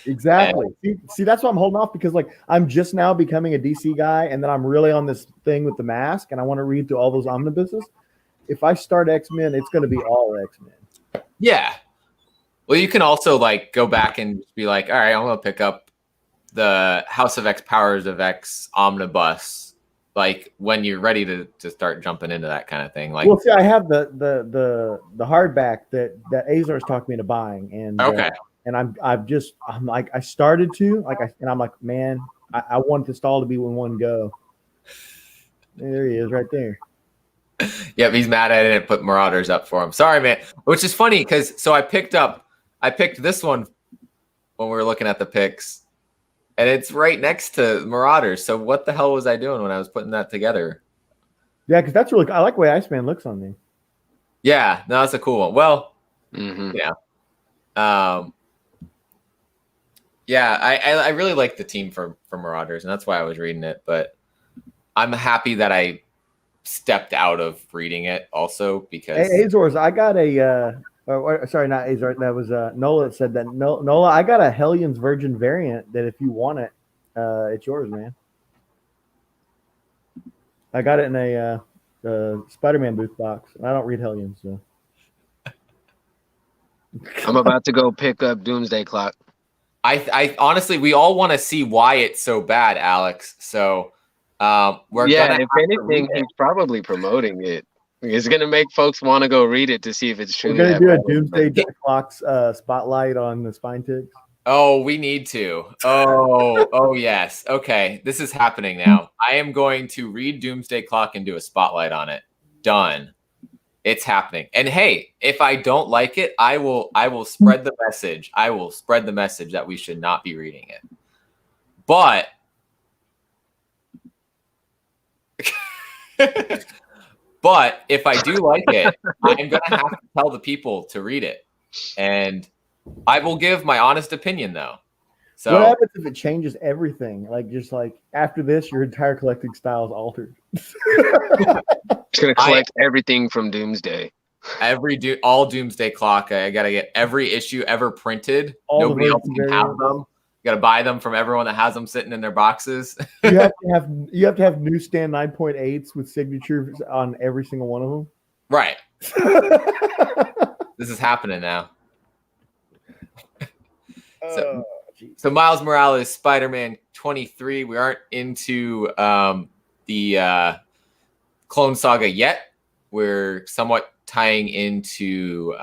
Exactly. See, that's why I'm holding off because like I'm just now becoming a DC guy, and then I'm really on this thing with the mask, and I want to read through all those omnibuses. If I start X-Men, it's going to be all X-Men. Yeah. Well, you can also like go back and be like, all right, I'm going to pick up the House of X, Powers of X omnibus, like when you're ready to start jumping into that kind of thing. Like, well, see, I have the hardback that Azar's talked me into buying, and okay. And I'm like I started to like and I'm like, man, I want this all to be in one go. There he is, right there. Yep, he's mad I didn't put Marauders up for him. Sorry, man. Which is funny because I picked this one when we were looking at the picks, and it's right next to Marauders. So what the hell was I doing when I was putting that together? Yeah, because that's really I like the way Iceman looks on me. Yeah, no, that's a cool one. Well, Mm-hmm. Yeah, I really like the team for Marauders, and that's why I was reading it. But I'm happy that I stepped out of reading it also because Azores, I got a sorry, not Azor, that was Nola that said that. Nola, I got a Hellions Virgin variant that if you want it, it's yours, man. I got it in a Spider-Man booth box. I don't read Hellions, so I'm about to go pick up Doomsday Clock. I honestly, we all want to see why it's so bad, Alex. So we're gonna. If anything, he's probably promoting it. It's gonna make folks want to go read it to see if it's true. We're gonna do a Doomsday Clock's spotlight on the Spine Ticks. Oh, we need to. Oh yes. Okay, this is happening now. I am going to read Doomsday Clock and do a spotlight on it. Done. It's happening. And hey, if I don't like it, I will spread the message. I will spread the message that we should not be reading it. But but if I do like it, I'm going to have to tell the people to read it. And I will give my honest opinion though. So what happens if it changes everything? Like just like after this, your entire collecting style is altered. It's gonna collect everything from Doomsday. All Doomsday Clock. I gotta get every issue ever printed. Nobody else can have them. You gotta buy them from everyone that has them sitting in their boxes. you have to have newsstand 9.8s with signatures on every single one of them. Right. This is happening now. So Miles Morales, Spider-Man 23. We aren't into the Clone Saga yet. We're somewhat tying into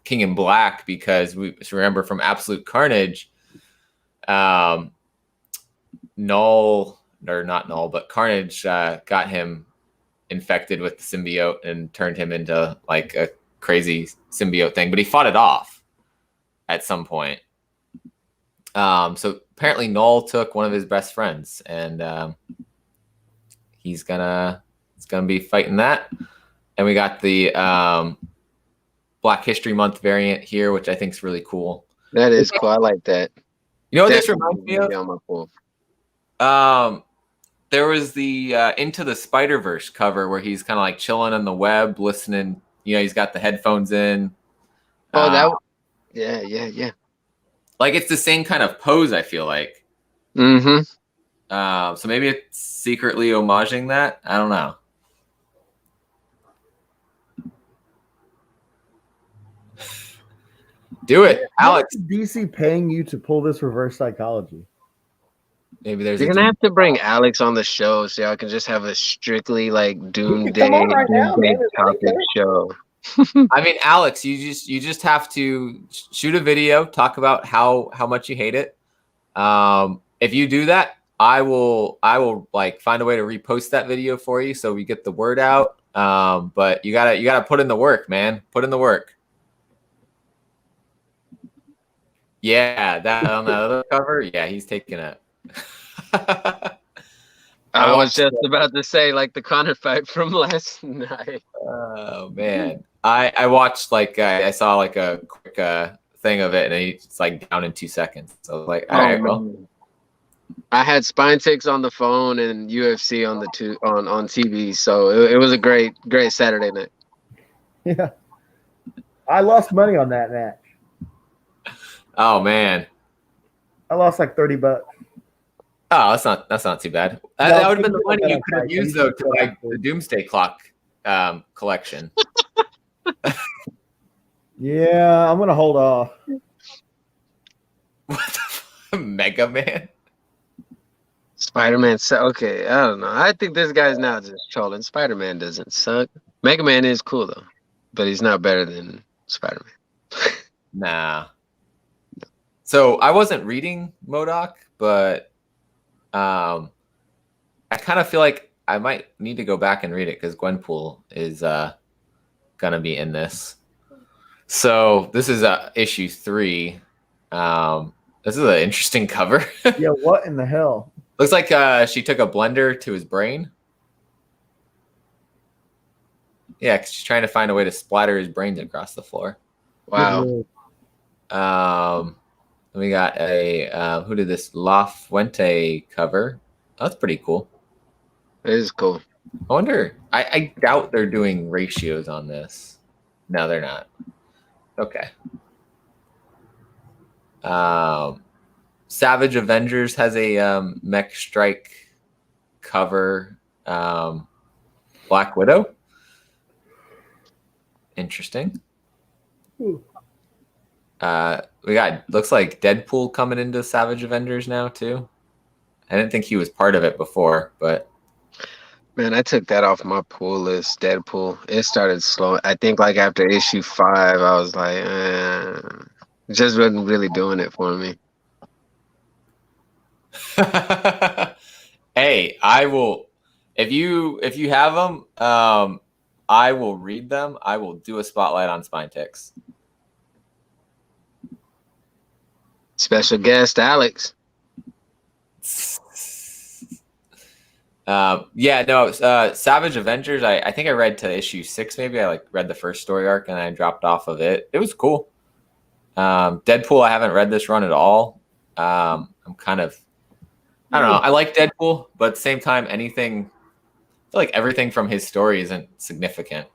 King in Black because we remember from Absolute Carnage, Carnage got him infected with the symbiote and turned him into like a crazy symbiote thing, but he fought it off at some point. So apparently Null took one of his best friends, and he's gonna be fighting that. And we got the Black History Month variant here, which I think is really cool. That is cool. I like that. You know what this reminds me of? There was the Into the Spider-Verse cover where he's kind of like chilling on the web, listening. You know, he's got the headphones in. Yeah. Like it's the same kind of pose, I feel like. Mm-hmm. So maybe it's secretly homaging that. I don't know. Do it, Alex. How much is DC paying you to pull this reverse psychology? Maybe there's. You're gonna have to bring Alex on the show so y'all can just have a strictly like doomsday topic show. I mean, Alex, you just have to shoot a video, talk about how much you hate it. If you do that, I will like find a way to repost that video for you so we get the word out. But you gotta put in the work, man. Put in the work. Yeah, that on the other cover. Yeah, he's taking it. I was just about to say like the Connor fight from last night. Oh man, I watched like I saw like a quick thing of it, and it's like down in 2 seconds. So I was like, all right, well. I had Spine Ticks on the phone and UFC on on TV, so it was a great Saturday night. Yeah, I lost money on that match. Oh man, I lost like $30. Oh, that's not too bad. That would have been the money you could have used though to buy the Doomsday Clock collection. Yeah, I'm gonna hold off. What the Mega Man? Spider-Man. Okay, I don't know. I think this guy's now just trolling. Spider-Man doesn't suck. Mega Man is cool though, but he's not better than Spider-Man. Nah. So I wasn't reading MODOK, but I kind of feel like I might need to go back and read it because Gwenpool is gonna be in this. So this is issue 3. This is an interesting cover. Yeah, what in the hell? Looks like she took a blender to his brain. Yeah, 'cause she's trying to find a way to splatter his brains across the floor. Wow. We got a who did this La Fuente cover? Oh, that's pretty cool. It is cool. I wonder. I doubt they're doing ratios on this. No, they're not. Okay. Savage Avengers has a Mech Strike cover. Black Widow. Interesting. Ooh. We got looks like Deadpool coming into Savage Avengers now too. I didn't think he was part of it before, but man, I took that off my pull list. Deadpool. It started slow. I think like after issue 5, I was like, it just wasn't really doing it for me. Hey, I will if you have them, I will read them. I will do a spotlight on Spine Ticks. Special guest Alex. Savage Avengers. I think I read to issue 6. Maybe I read the first story arc and I dropped off of it. It was cool. Deadpool. I haven't read this run at all. I'm kind of. I don't know. I like Deadpool, but at the same time, I feel like everything from his story isn't significant.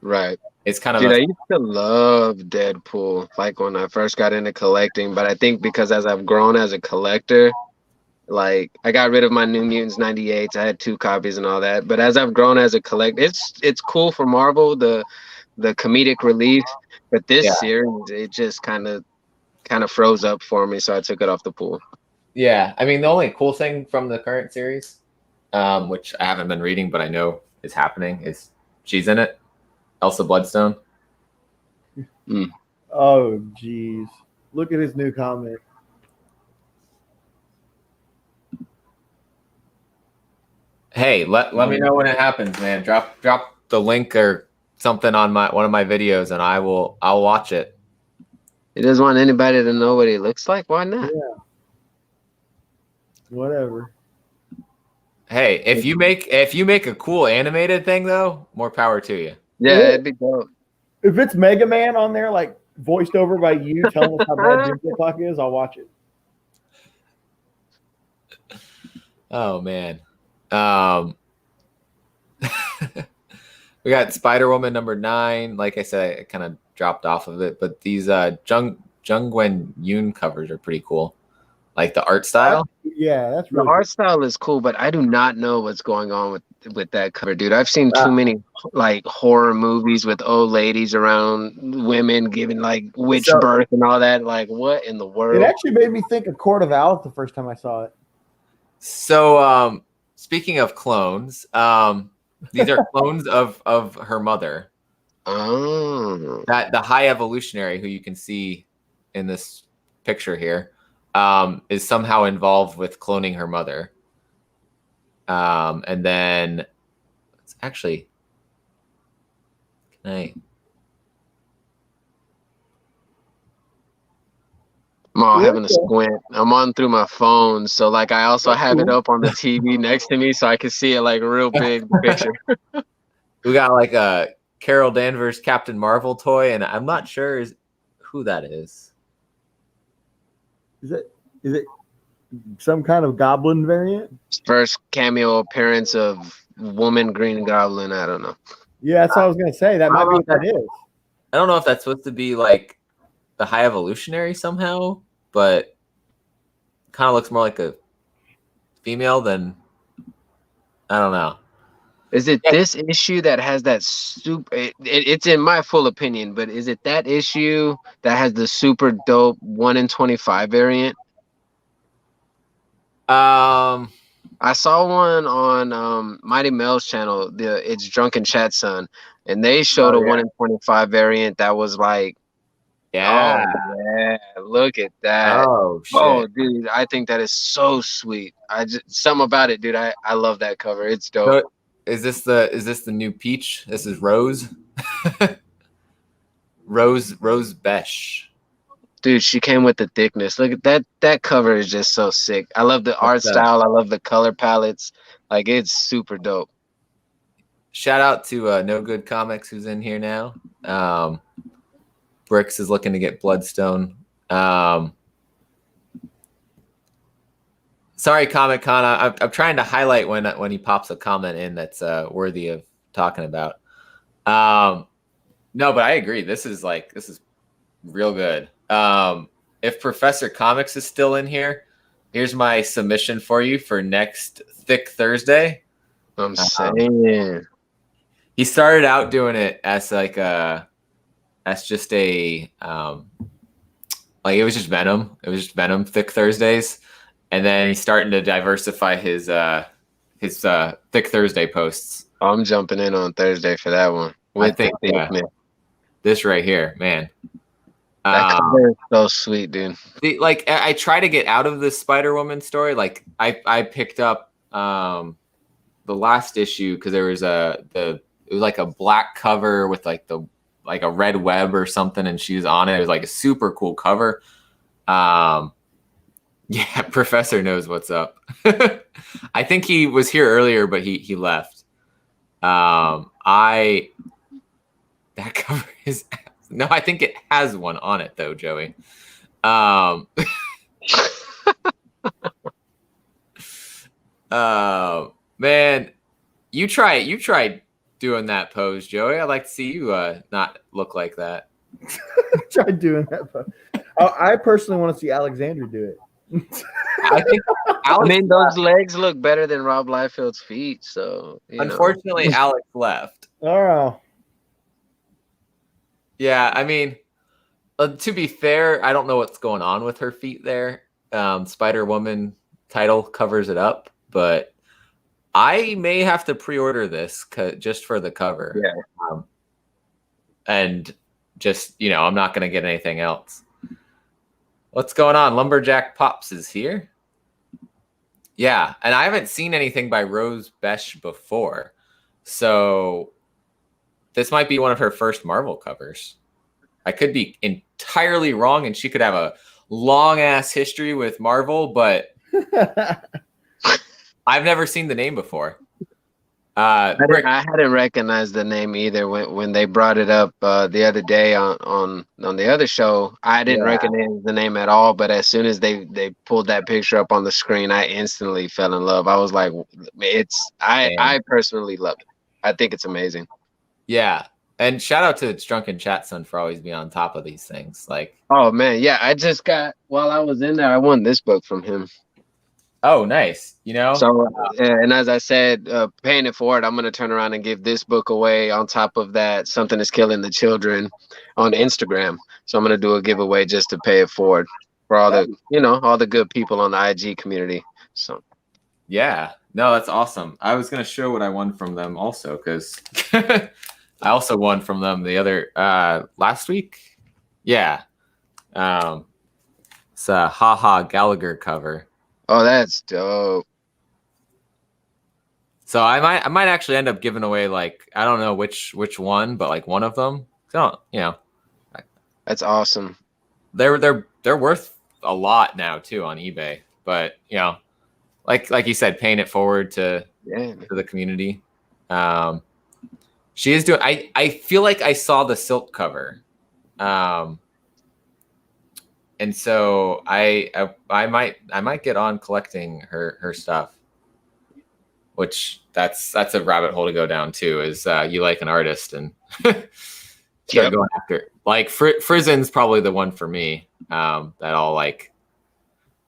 Right. It's kind of. Dude, I used to love Deadpool, like when I first got into collecting. But I think because as I've grown as a collector, like I got rid of my New Mutants 98s. I had 2 copies and all that. But as I've grown as a collector, it's cool for Marvel, the comedic relief. But this series, it just kind of kind of froze up for me, so I took it off the pool. Yeah, I mean, the only cool thing from the current series, which I haven't been reading, but I know is happening, is she's in it, Elsa Bloodstone. Oh, geez. Look at his new comment. Hey, let me know when it happens, man. Drop the link or something on one of my videos, and I'll watch it. He doesn't want anybody to know what he looks like. Why not? Yeah. Whatever. Hey, if you make a cool animated thing though, more power to you. Yeah, it'd be dope. If it's Mega Man on there, like voiced over by you telling us how bad Doomsday Clock is, I'll watch it. Oh man. We got Spider-Woman number 9. Like I said, I kind of dropped off of it, but these Jung Yoon covers are pretty cool. Like the art style. Yeah, that's really The art style is cool, but I do not know what's going on with that cover, dude. I've seen too many like horror movies with old ladies around women giving like witch birth and all that. Like, what in the world? It actually made me think of Court of Owls the first time I saw it. So, speaking of clones, these are clones of her mother. Oh, That the high evolutionary who you can see in this picture here is somehow involved with cloning her mother. And then it's actually, can I? I'm all having a squint. I'm on through my phone, so like I also have it up on the TV next to me, so I can see it like real big the picture. We got like a Carol Danvers Captain Marvel toy, and I'm not sure who that is. Is it some kind of goblin variant? First cameo appearance of Woman Green Goblin. I don't know. Yeah, that's what I was gonna say. That might be what that is. I don't know if that's supposed to be like the high evolutionary somehow, but kind of looks more like a female than, I don't know. Is it this issue that has that super? It's in my full opinion, but is it that issue that has the super dope 1 in 25 variant? I saw one on Mighty Mel's channel. It's Drunken Chat Son, and they showed a 1 in 25 variant that was like, yeah, look at that. Oh shit. Oh, dude, I think that is so sweet. Something about it, dude. I love that cover. It's dope. So is this the new Peach? This is Rose. Rose Besh. Dude, she came with the thickness. Look at that. That cover is just so sick. I love the art style. I love the color palettes. Like, it's super dope. Shout out to No Good Comics, who's in here now. Bricks is looking to get Bloodstone. Sorry, Comic Con. I'm trying to highlight when he pops a comment in that's worthy of talking about. No, but I agree. This is real good. If Professor Comics is still in here, here's my submission for you for next Thick Thursday. I'm saying he started out doing it as just a like it was just Venom. It was just Venom Thick Thursdays, and then he's starting to diversify his Thick Thursday posts. I'm jumping in on Thursday for that one. I think this right here, man. That cover is so sweet, dude. Like I try to get out of this Spider-Woman story. Like I picked up the last issue because there was it was like a black cover with like a red web or something, and she was on it. It was like a super cool cover. Yeah, Professor knows what's up. I think he was here earlier, but he left. That cover is. No, I think it has one on it though, Joey. Man, you try doing that pose, Joey. I'd like to see you not look like that. Try doing that pose. I personally want to see Alexander do it. I think those legs look better than Rob Liefeld's feet. So unfortunately, Alex left. Oh. Yeah, I mean, To be fair, I don't know what's going on with her feet there. Spider-Woman title covers it up, but I may have to pre-order this just for the cover. Yeah. And just, I'm not going to get anything else. What's going on? Lumberjack Pops is here. Yeah, and I haven't seen anything by Rose Besh before. So this might be one of her first Marvel covers. I could be entirely wrong, and she could have a long-ass history with Marvel, but I've never seen the name before. I hadn't recognized the name either when they brought it up the other day on the other show. I didn't recognize the name at all, but as soon as they pulled that picture up on the screen, I instantly fell in love. I was like, I personally love it. I think it's amazing. Yeah. And shout out to It's Drunken Chat Son for always being on top of these things. Oh man, yeah, I just got, while I was in there, I won this book from him. Oh, nice. So, and as I said, paying it forward, I'm going to turn around and give this book away. On top of that, Something is Killing the Children on Instagram. So I'm going to do a giveaway just to pay it forward for all the good people on the IG community. So, yeah, no, that's awesome. I was going to show what I won from them also, because I also won from them the other last week. Yeah. It's a Haha Gallagher cover. Oh, that's dope. So I might actually end up giving away I don't know which one, but one of them. So That's awesome. They're worth a lot now too on eBay. But like you said, paying it forward to the community. She is doing. I feel like I saw the silk cover. And so I might get on collecting her stuff, which that's a rabbit hole to go down too. Is you like an artist and start going after Frizen's probably the one for me. That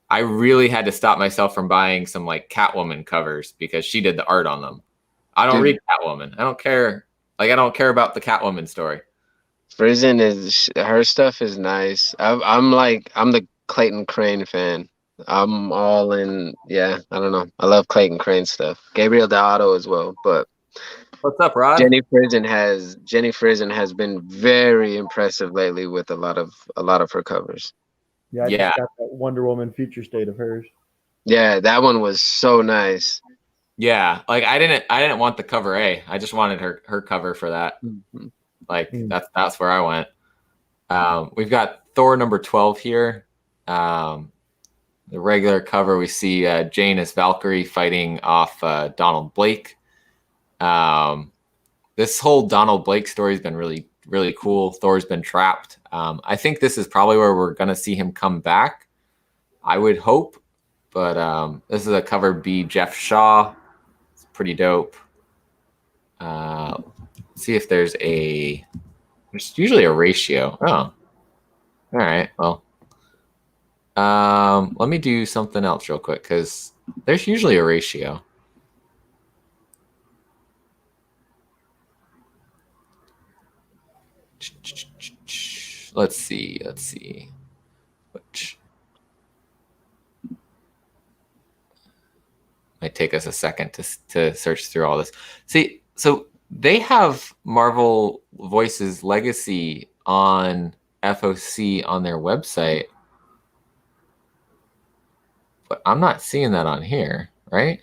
I really had to stop myself from buying some Catwoman covers because she did the art on them. I don't read Catwoman. I don't care. I don't care about the Catwoman story. Frizen her stuff is nice. I'm the Clayton Crane fan. I'm all in. Yeah, I don't know. I love Clayton Crane stuff. Gabriel Deodato as well. But what's up, Rod? Jenny Frizen has been very impressive lately with a lot of her covers. Yeah, I just got that Wonder Woman future state of hers. Yeah, that one was so nice. Yeah, I didn't want the cover A. I just wanted her cover for that. Mm-hmm. That's where I went. We've got Thor number 12 here. The regular cover, we see Jane as Valkyrie fighting off Donald Blake. This whole Donald Blake story has been really, really cool. Thor's been trapped. I think this is probably where we're going to see him come back. I would hope. But this is a cover B, Jeff Shaw. It's pretty dope. See if there's usually a ratio. Oh, all right. Well, let me do something else real quick because there's usually a ratio. Let's see. Which might take us a second to search through all this. See, so they have Marvel Voices Legacy on FOC on their website, but I'm not seeing that on here, right?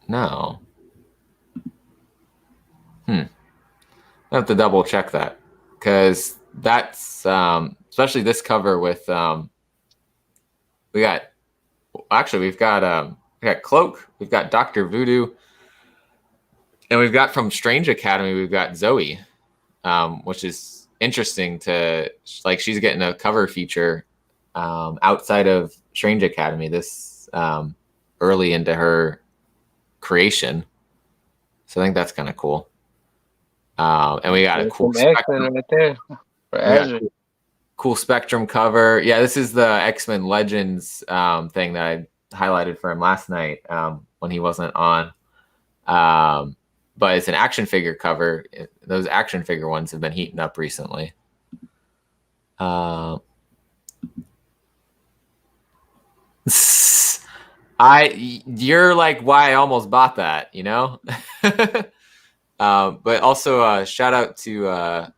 No. I have to double check that because that's especially this cover with we've got Cloak, we've got Dr. Voodoo, and we've got from Strange Academy, we've got Zoe, which is interesting to she's getting a cover feature outside of Strange Academy this early into her creation. So I think that's kind of cool. And we got a cool Spectrum right there for Azure. Cool Spectrum cover. Yeah, this is the X-Men Legends thing that I highlighted for him last night when he wasn't on. but it's an action figure cover. Those action figure ones have been heating up recently. You're like why I almost bought that, you know. But also shout out to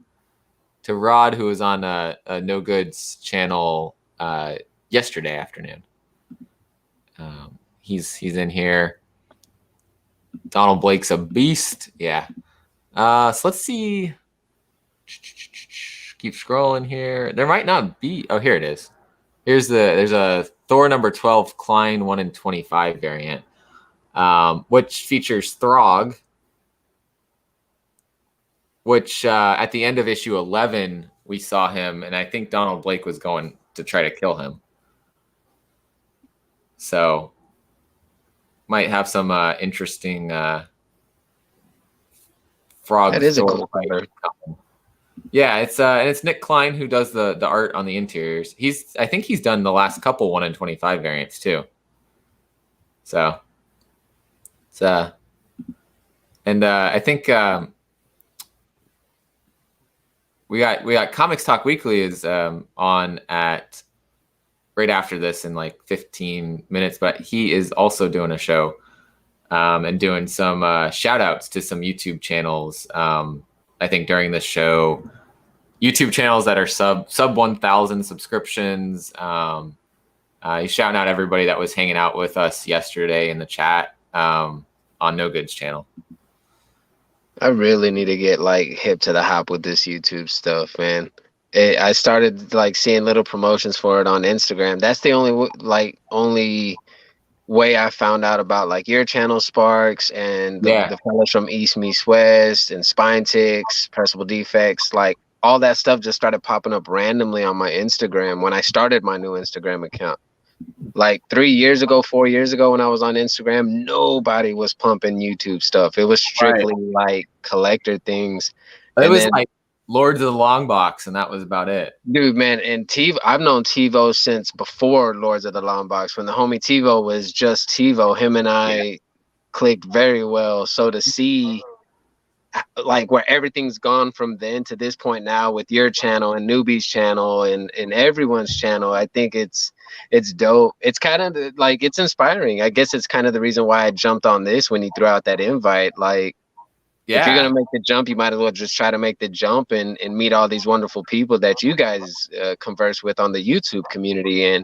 Rod, who was on a No Goods channel yesterday afternoon. He's in here. Donald Blake's a beast. Yeah. So let's see. Keep scrolling here. There might not be. Oh, here it is. There's a Thor number 12 Klein 1 in 25 variant, which features Throg, which at the end of issue 11 we saw him, and I think Donald Blake was going to try to kill him. So might have some interesting frog. That is a cool cover. Yeah, it's Nick Klein who does the art on the interiors. I think he's done the last couple 1 in 25 variants too. So it's and I think we got Comics Talk Weekly is on at right after this in like 15 minutes, but he is also doing a show and doing some shout outs to some YouTube channels. I think during the show, YouTube channels that are sub 1,000 subscriptions. He's shouting out everybody that was hanging out with us yesterday in the chat on No Goods channel. I really need to get like hip to the hop with this YouTube stuff, man. I started like seeing little promotions for it on Instagram. That's the only way I found out about like your channel, Sparks, and the fellas from East Meets West and Spine Ticks, Pressable Defects. Like all that stuff just started popping up randomly on my Instagram when I started my new Instagram account. Like 3 years ago, 4 years ago, when I was on Instagram, nobody was pumping YouTube stuff. It was strictly like collector things. It was like Lords of the Long Box, and that was about it. Dude, man, and TiVo, I've known TiVo since before Lords of the Long Box, when the homie TiVo was just TiVo. Him and I clicked very well. So to see like where everything's gone from then to this point now with your channel and Newbie's channel and everyone's channel, I think it's dope. It's kind of like, it's inspiring. I guess it's kind of the reason why I jumped on this when you threw out that invite. Like, if you're gonna make the jump, you might as well just try to make the jump and meet all these wonderful people that you guys converse with on the YouTube community, and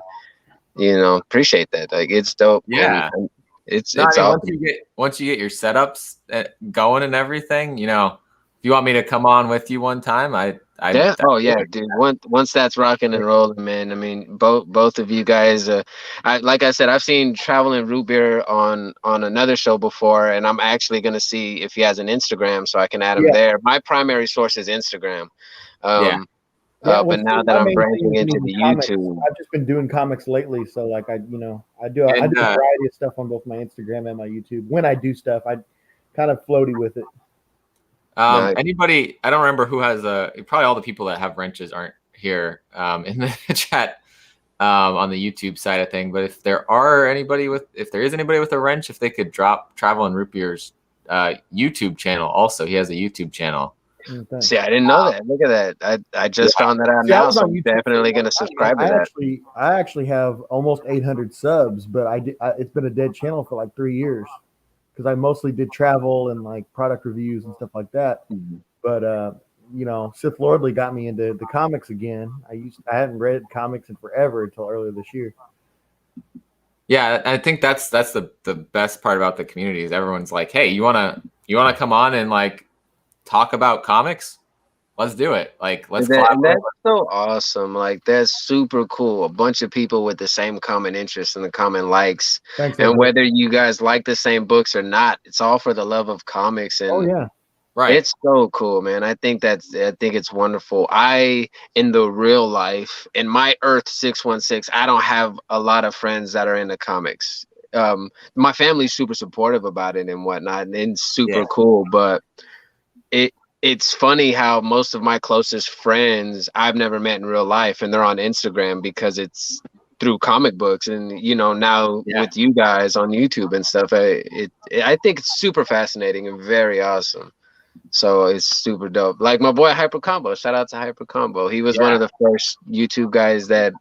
appreciate that. Like, it's dope. Yeah, and it's awesome. Once you get your setups going and everything, if you want me to come on with you one time, dude. Once that's rocking and rolling, man. I mean, both of you guys. Like I said, I've seen Traveling Root Beer on another show before, and I'm actually gonna see if he has an Instagram so I can add him there. My primary source is Instagram. But now that I'm branching into the comics, YouTube, I've just been doing comics lately. So like I do a variety of stuff on both my Instagram and my YouTube. When I do stuff, I kind of floaty with it. Anybody, I don't remember who has probably all the people that have wrenches aren't here in the chat on the YouTube side of thing. But if there is anybody with a wrench, if they could drop Travel and Root Beer's YouTube channel also. He has a YouTube channel. See, I didn't know that. Look at that. I just found that out now, so I'm definitely going to subscribe to that. I actually have almost 800 subs, but it's been a dead channel for like 3 years. Because I mostly did travel and like product reviews and stuff like that. Mm-hmm. But Sith Lordly got me into the comics again. I hadn't read comics in forever until earlier this year. Yeah, I think that's the best part about the community is everyone's like, hey, you wanna come on and like talk about comics? Let's do it. Like, let's collaborate. That's so awesome. Like, that's super cool. A bunch of people with the same common interests and the common likes. Thanks, and whether you guys like the same books or not, it's all for the love of comics. And right. It's so cool, man. I think it's wonderful. In the real life, in my Earth 616, I don't have a lot of friends that are into comics. My family's super supportive about it and whatnot, and it's super cool. But it's funny how most of my closest friends I've never met in real life, and they're on Instagram because it's through comic books, and now with you guys on YouTube and stuff, I think it's super fascinating and very awesome. So it's super dope. Like my boy Hyper Combo, shout out to Hyper Combo. He was one of the first YouTube guys that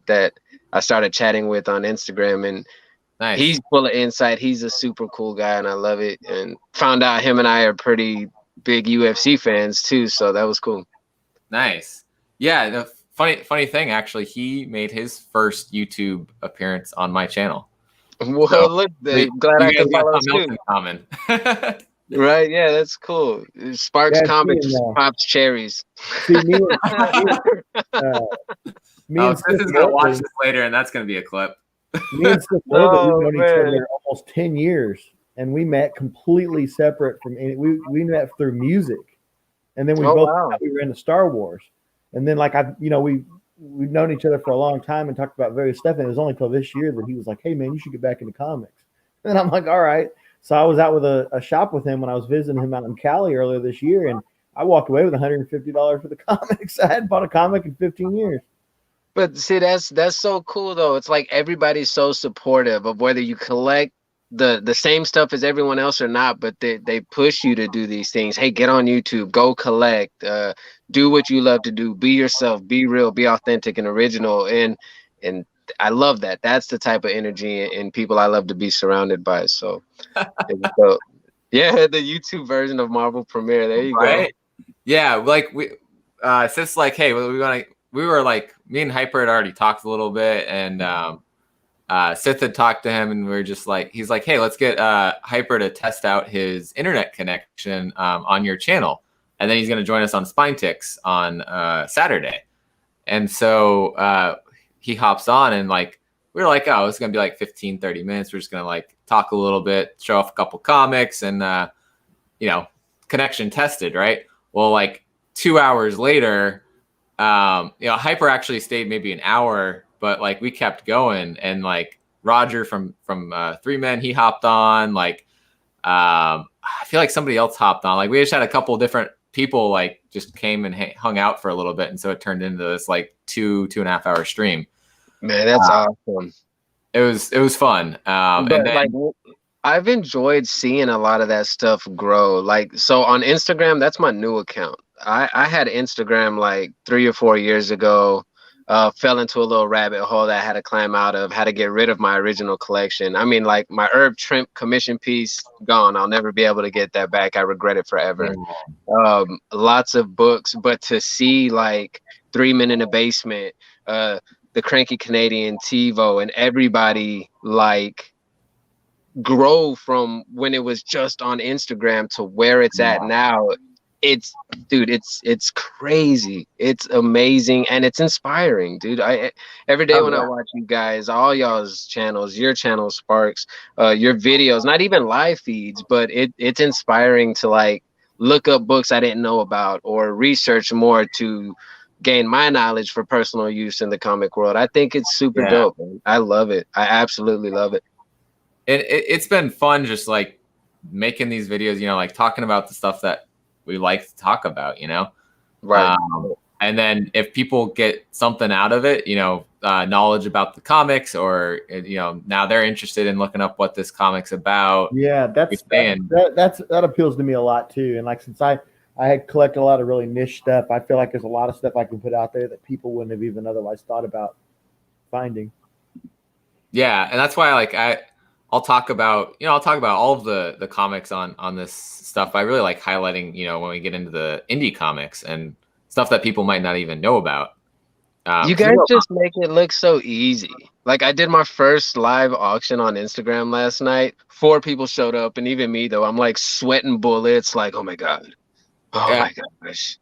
I started chatting with on Instagram, and Nice. he's full of insight. He's a super cool guy, and I love it. And found out him and I are pretty big UFC fans too, so that was cool. Nice. Yeah, the funny thing, actually, he made his first YouTube appearance on my channel. Well, So, look, glad I can follow something else too. in common. Right? Yeah, that's cool. Sparks Comics pops cherries. See, me and Sis is gonna watch this later, and that's gonna be a clip. Me and Sith Orbit, we've known each other almost 10 years, and we met completely separate from any. We met through music, and then we both we were into Star Wars, and then we've known each other for a long time and talked about various stuff, and it was only till this year that he was like, "Hey man, you should get back into comics," and I'm like, "All right." So I was out with a shop with him when I was visiting him out in Cali earlier this year, and I walked away with $150 for the comics. I hadn't bought a comic in 15 years. But see, that's so cool though. It's like everybody's so supportive of whether you collect the same stuff as everyone else or not, but they push you to do these things. Hey, get on YouTube, go collect, do what you love to do, be yourself, be real, be authentic and original. And I love that. That's the type of energy and people I love to be surrounded by. So yeah, the YouTube version of Marvel Premiere. There you go. Yeah, like Sith's like, hey, we were like, me and Hyper had already talked a little bit, and Sith had talked to him, and we were just like, he's like, hey, let's get Hyper to test out his internet connection on your channel, and then he's going to join us on Spine Ticks on Saturday. And so he hops on, and like we were like, oh, it's going to be like 15, 30 minutes. We're just going to like talk a little bit, show off a couple comics, and connection tested, right? Well, like 2 hours later, Hyper actually stayed maybe an hour, but like we kept going, and like Roger from 3 Men, he hopped on. Like I feel like somebody else hopped on. Like we just had a couple different people like just came and hung out for a little bit, and so it turned into this like 2.5 hour stream. Man, that's awesome. It was fun. But and then, like, I've enjoyed seeing a lot of that stuff grow. Like, so on Instagram, that's my new account. I had Instagram like 3 or 4 years ago, fell into a little rabbit hole that I had to climb out of, had to get rid of my original collection. I mean, like my Herb Trimp commission piece, gone. I'll never be able to get that back. I regret it forever. Lots of books, but to see like 3 Men in the Basement, the Cranky Canadian TiVo, and everybody like grow from when it was just on Instagram to where it's at now. It's crazy. It's amazing, and it's inspiring, dude. Every day when I watch you guys, all y'all's channels, your channel, Sparks, your videos, not even live feeds, but it's inspiring to like look up books I didn't know about or research more to gain my knowledge for personal use in the comic world. I think it's super dope. Man. I love it. I absolutely love it. It's been fun just like making these videos, like talking about the stuff that we like to talk about, right. And then if people get something out of it, knowledge about the comics, or now they're interested in looking up what this comic's about. Yeah, that appeals to me a lot too. And like, since I collect a lot of really niche stuff, I feel like there's a lot of stuff I can put out there that people wouldn't have even otherwise thought about finding. Yeah, and that's why I'll talk about all of the comics on this stuff. I really like highlighting, when we get into the indie comics and stuff that people might not even know about. You guys just make it look so easy. Like I did my first live auction on Instagram last night. 4 people showed up, and even me though, I'm like sweating bullets. Like, oh my god, my gosh.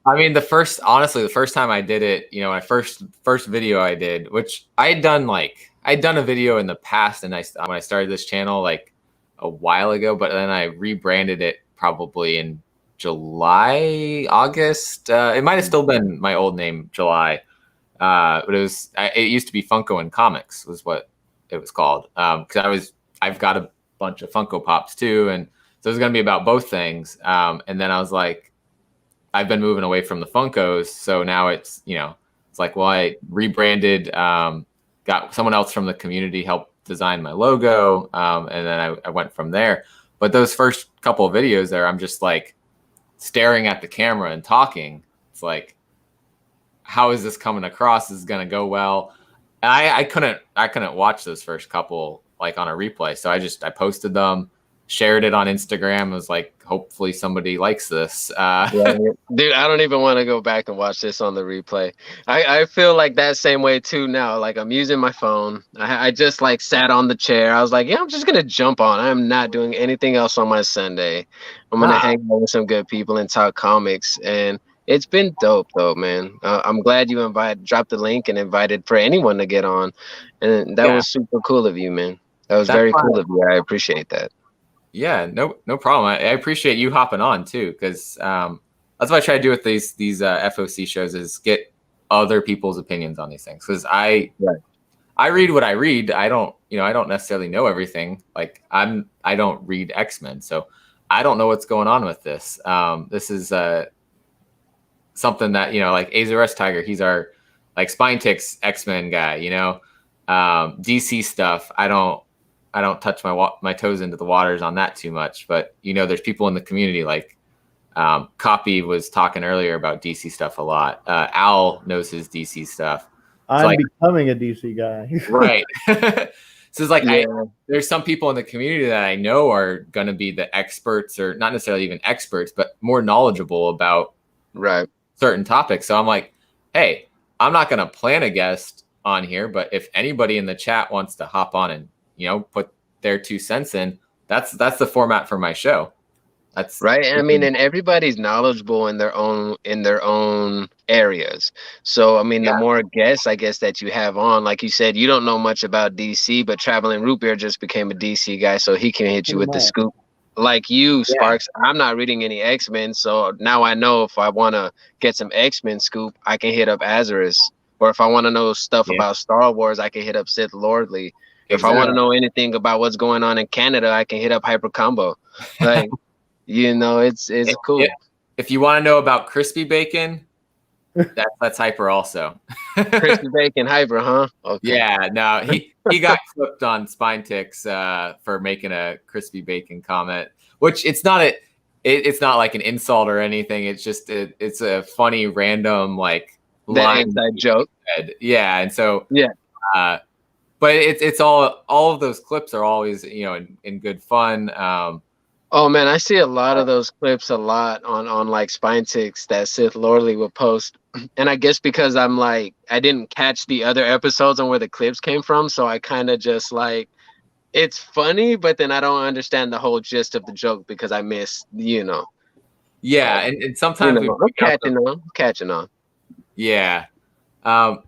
I mean, the first time I did it, my first video I did, which I'd done a video in the past, and when I started this channel like a while ago, but then I rebranded it probably in July, August. It might have still been my old name, July, but it used to be Funko and Comics was what it was called. Because I've got a bunch of Funko Pops too, and so it was going to be about both things. And then I was like, I've been moving away from the Funkos, so now it's it's like, well, I rebranded got someone else from the community help design my logo, and then I went from there. But those first couple of videos there, I'm just like staring at the camera and talking. It's like, how is this coming across? Is going to go well? And I couldn't watch those first couple like on a replay, so I posted them, shared it on Instagram. It was like, hopefully somebody likes this. Yeah, dude, I don't even want to go back and watch this on the replay. I feel like that same way too now. Like, I'm using my phone. I just like sat on the chair. I was like, yeah, I'm just gonna jump on. I'm not doing anything else on my Sunday. I'm gonna hang out with some good people and talk comics, and it's been dope though, man. I'm glad you dropped the link and invited for anyone to get on, and that was super cool of you, man. That was very cool of you. I appreciate that. Yeah, no problem. I appreciate you hopping on too, because that's what I try to do with these FOC shows, is get other people's opinions on these things. Because I read what I read. I don't necessarily know everything. Like, I don't read X-Men, so I don't know what's going on with this. This is something that, like Azores Tiger, he's our like Spine Ticks X-Men guy. DC stuff, I don't touch my toes into the waters on that too much, but there's people in the community like Copy was talking earlier about DC stuff a lot. Al knows his DC stuff. I'm becoming a DC guy. Right. So it's like, there's some people in the community that I know are going to be the experts, or not necessarily even experts, but more knowledgeable about certain topics. So I'm like, hey, I'm not going to plan a guest on here, but if anybody in the chat wants to hop on and put their 2 cents in, that's the format for my show. That's right. I mean, and everybody's knowledgeable in their own areas. So I mean, the more guests, I guess, that you have on, like you said, you don't know much about DC, but Traveling Root Beer just became a DC guy, so he can hit you with the scoop. Like you, Sparks, I'm not reading any X-Men, so now I know if I want to get some X-Men scoop, I can hit up Azores. Or if I want to know stuff about Star Wars, I can hit up Sith Lordly. If I want to know anything about what's going on in Canada, I can hit up Hyper Combo. Like, it's cool. If you want to know about crispy bacon, that's Hyper also. Crispy bacon, Hyper, huh? Okay. Yeah, no, he got clipped on Spine Ticks for making a crispy bacon comment, which it's not like an insult or anything. It's just it's a funny random like line inside joke. Yeah, and so but it's all of those clips are always in good fun. Oh man, I see a lot of those clips a lot on like Spine Ticks that Sith Lordly will post, and I guess because I'm like, I didn't catch the other episodes on where the clips came from, so I kind of just like, it's funny, but then I don't understand the whole gist of the joke because I miss Yeah, and sometimes I'm catching on. Yeah. So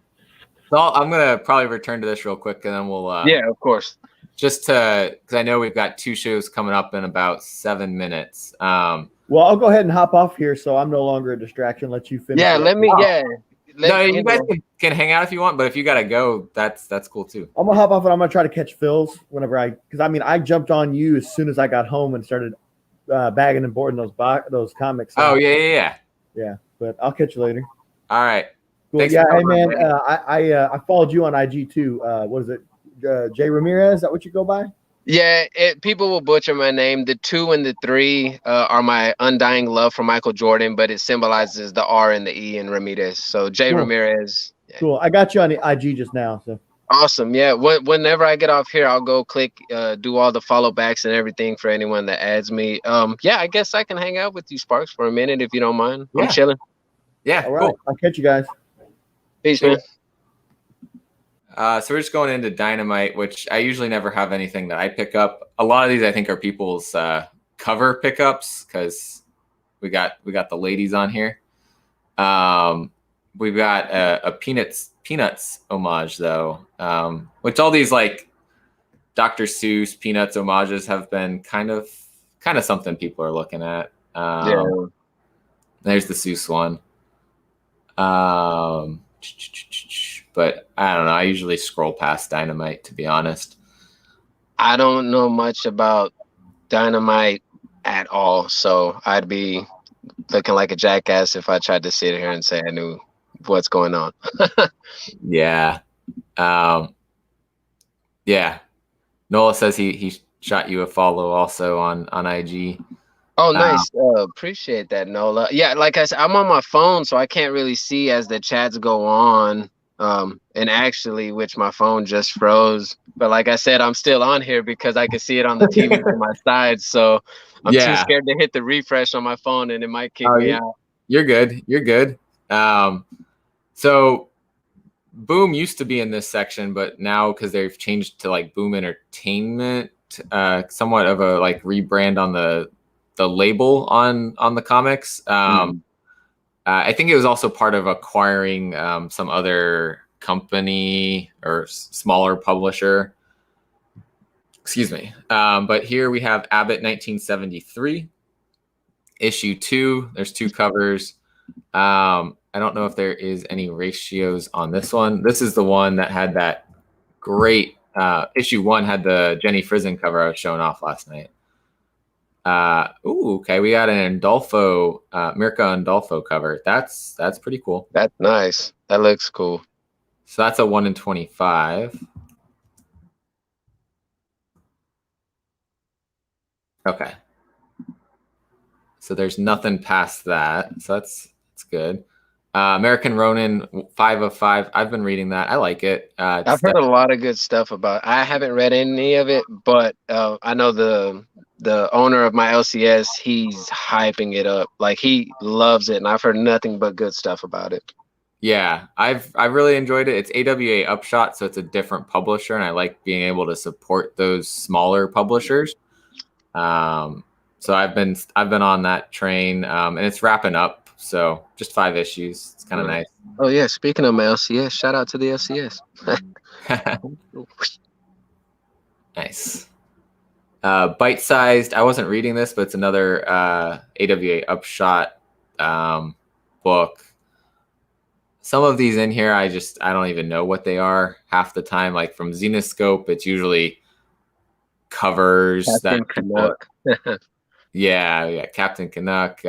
I'm gonna probably return to this real quick, and then we'll. Yeah, of course. Just because I know we've got 2 shows coming up in about 7 minutes. Well, I'll go ahead and hop off here, so I'm no longer a distraction. Let you finish. Yeah, let me. No, you guys can hang out if you want, but if you gotta go, that's cool too. I'm gonna hop off and I'm gonna try to catch Phil's whenever because I jumped on you as soon as I got home and started bagging and boarding those comics. Oh yeah. But I'll catch you later. All right. Cool. Yeah, hey man, I followed you on IG too. What is it? Jay Ramirez, is that what you go by? Yeah, people will butcher my name. The 2 and the 3 are my undying love for Michael Jordan, but it symbolizes the R and the E in Ramirez. So Jay Ramirez. Yeah. Cool. I got you on the IG just now. So awesome. Yeah. Whenever I get off here, I'll go click, do all the follow backs and everything for anyone that adds me. Yeah, I guess I can hang out with you, Sparks, for a minute if you don't mind. I'm chilling. Yeah. All right. Cool. I'll catch you guys. Peace, man. So we're just going into Dynamite, which I usually never have anything that I pick up. A lot of these I think are people's cover pickups because we got the ladies on here. We've got a Peanuts homage though, which all these like Dr. Seuss Peanuts homages have been kind of something people are looking at. There's the Seuss one. But I don't know. I usually scroll past Dynamite, to be honest. I don't know much about Dynamite at all, so I'd be looking like a jackass if I tried to sit here and say I knew what's going on. Yeah. Yeah. Nola says he shot you a follow also on IG. Oh, nice. Appreciate that, Nola. Yeah, like I said, I'm on my phone, so I can't really see as the chats go on. And actually, which my phone just froze. But like I said, I'm still on here because I can see it on the TV to my side. So I'm too Yeah. scared to hit the refresh on my phone, and it might kick Oh, me out. you're good. You're good. So Boom used to be in this section, but now because they've changed to like Boom Entertainment, somewhat of a like rebrand on the label on the comics. I think it was also part of acquiring some other company or smaller publisher. Excuse me. But here we have Abbott 1973, issue 2. There's 2 covers. I don't know if there is any ratios on this one. This is the one that had that great issue 1 had the Jenny Frizen cover I was showing off last night. Okay. We got an Andolfo, Mirka Andolfo cover. That's pretty cool. That's nice. That looks cool. So that's a 1 in 25. Okay. So there's nothing past that. So that's good. American Ronin 5 of 5. I've been reading that. I like it. I've heard a lot of good stuff about it. I haven't read any of it, but I know the owner of my LCS, he's hyping it up. Like he loves it, and I've heard nothing but good stuff about it. Yeah, I've really enjoyed it. It's AWA Upshot, so it's a different publisher, and I like being able to support those smaller publishers. So I've been on that train, and it's wrapping up. So just 5 issues. It's kind of nice. Oh yeah, speaking of my LCS, shout out to the LCS. Nice. Bite-sized. I wasn't reading this, but it's another AWA Upshot book. Some of these in here, I don't even know what they are half the time. Like from Xenoscope, it's usually covers Captain Canuck. Yeah, Captain Canuck.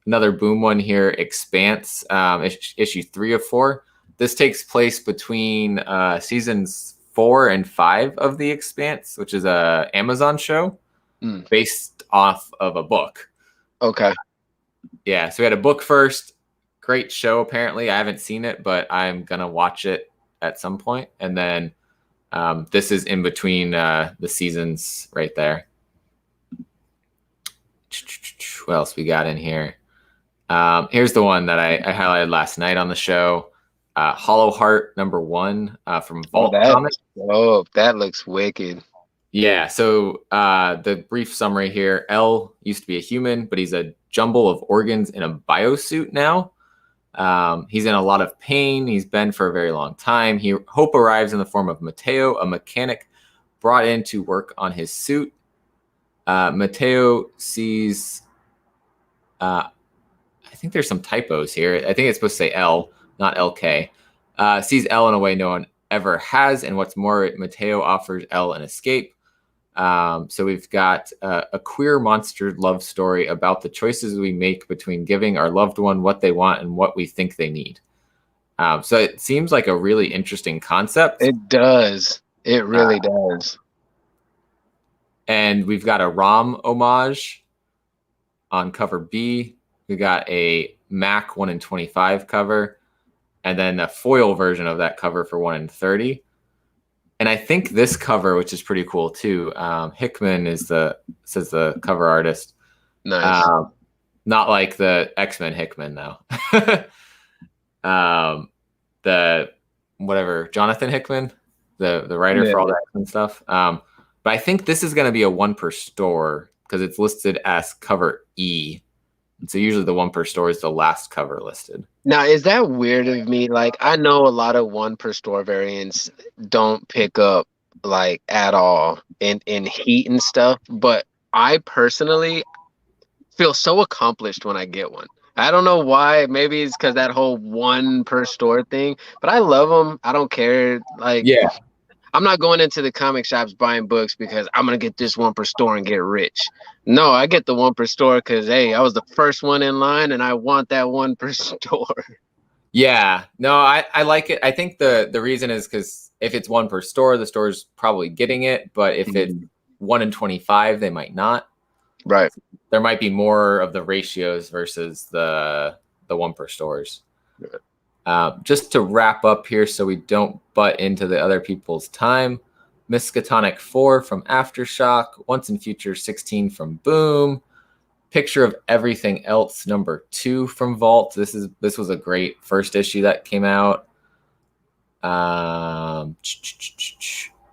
Another Boom one here, Expanse, issue 3 of 4. This takes place between seasons 4 and 5 of The Expanse, which is a Amazon show based off of a book. Okay. Yeah, so we had a book first. Great show, apparently. I haven't seen it, but I'm going to watch it at some point. And then this is in between the seasons right there. What else we got in here? Here's the one that I highlighted last night on the show. Hollow Heart #1 from Vault Comics. Oh, that looks wicked. Yeah, so the brief summary here. L used to be a human, but he's a jumble of organs in a biosuit now. He's in a lot of pain. He's been for a very long time. Hope arrives in the form of Mateo, a mechanic brought in to work on his suit. Mateo sees... I think there's some typos here. I think it's supposed to say L, not LK. Sees L in a way no one ever has. And what's more, Mateo offers L an escape. So we've got a queer monster love story about the choices we make between giving our loved one what they want and what we think they need. So it seems like a really interesting concept. It does. It really does. And we've got a ROM homage on cover B. We got a Mac 1 in 25 cover, and then a foil version of that cover for 1 in 30. And I think this cover, which is pretty cool too, Hickman says the cover artist. Nice. Not like the X-Men Hickman though. The whatever Jonathan Hickman, the writer for all that X-Men stuff. But I think this is going to be a 1 per store because it's listed as cover E. So usually the 1 per store is the last cover listed. Now, is that weird of me? Like, I know a lot of 1 per store variants don't pick up like at all in heat and stuff, but I personally feel so accomplished when I get one. I don't know why. Maybe it's because that whole 1 per store thing, but I love them. I don't care. Like, yeah. I'm not going into the comic shops buying books because I'm going to get this 1 per store and get rich. No, I get the 1 per store because, hey, I was the first one in line and I want that 1 per store. Yeah, no, I like it. I think the reason is because if it's 1 per store, the store's probably getting it. But if it's 1 in 25, they might not. Right. There might be more of the ratios versus the 1 per stores. Just to wrap up here so we don't butt into the other people's time. Miskatonic 4 from Aftershock, Once in Future 16 from Boom, Picture of Everything Else number 2 from Vault. This was a great first issue that came out. I'm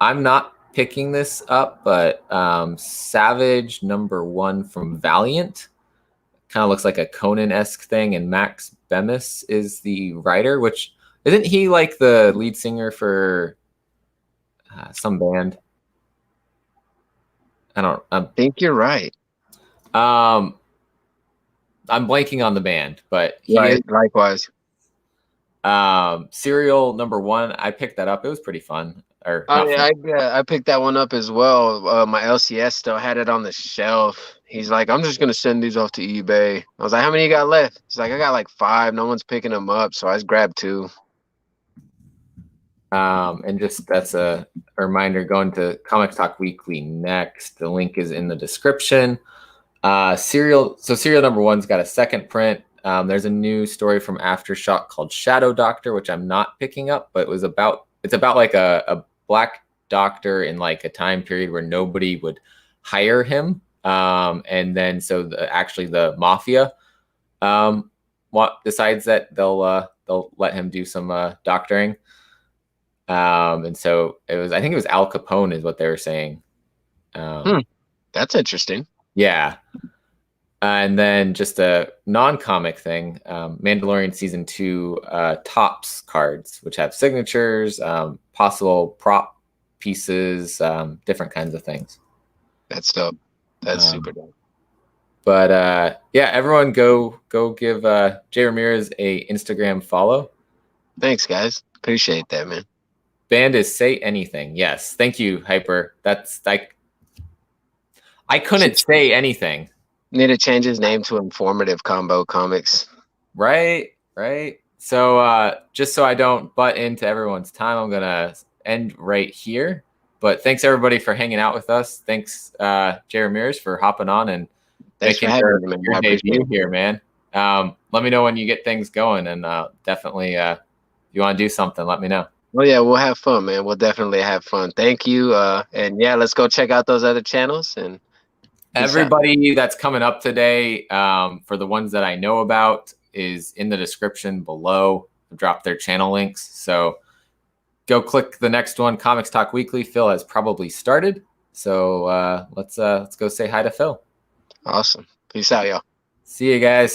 not picking this up, but Savage number 1 from Valiant. Kind of looks like a Conan-esque thing, and Max Bemis is the writer, which isn't he like the lead singer for some band? I think you're right. I'm blanking on the band, but he Right, is. likewise. Serial number 1, I picked that up. It was pretty fun. I picked that one up as well. My LCS still had it on the shelf. He's like, I'm just gonna send these off to eBay. I was like, how many you got left? He's like, I got like 5. No one's picking them up, so I just grabbed 2. And just that's a reminder, going to Comics Talk Weekly next. The link is in the description. Serial number 1's got a second print. There's a new story from Aftershock called Shadow Doctor, which I'm not picking up, but it's about like a black doctor in like a time period where nobody would hire him. And then the mafia decides that they'll let him do some doctoring. And so I think it was Al Capone is what they were saying. That's interesting. Yeah. And then just a non-comic thing, Mandalorian Season 2 Tops cards, which have signatures, possible prop pieces, different kinds of things. That's dope. That's super dope. But yeah, everyone go give Jay Ramirez a Instagram follow. Thanks, guys. Appreciate that, man. Band is Say Anything. Yes. Thank you, Hyper. That's like, I couldn't say anything. Need to change his name to Informative Combo Comics. Right. So just so I don't butt into everyone's time, I'm gonna end right here. But thanks everybody for hanging out with us. Thanks Jay Ramirez for hopping on and making your debut here, man. Let me know when you get things going, and definitely if you want to do something, let me know. Well, yeah, we'll have fun, man. We'll definitely have fun. Thank you. And yeah, let's go check out those other channels. And everybody that's coming up today, for the ones that I know about, is in the description below. I've dropped their channel links. So go click the next one, Comics Talk Weekly. Phil has probably started. So let's go say hi to Phil. Awesome. Peace out, y'all. See you guys.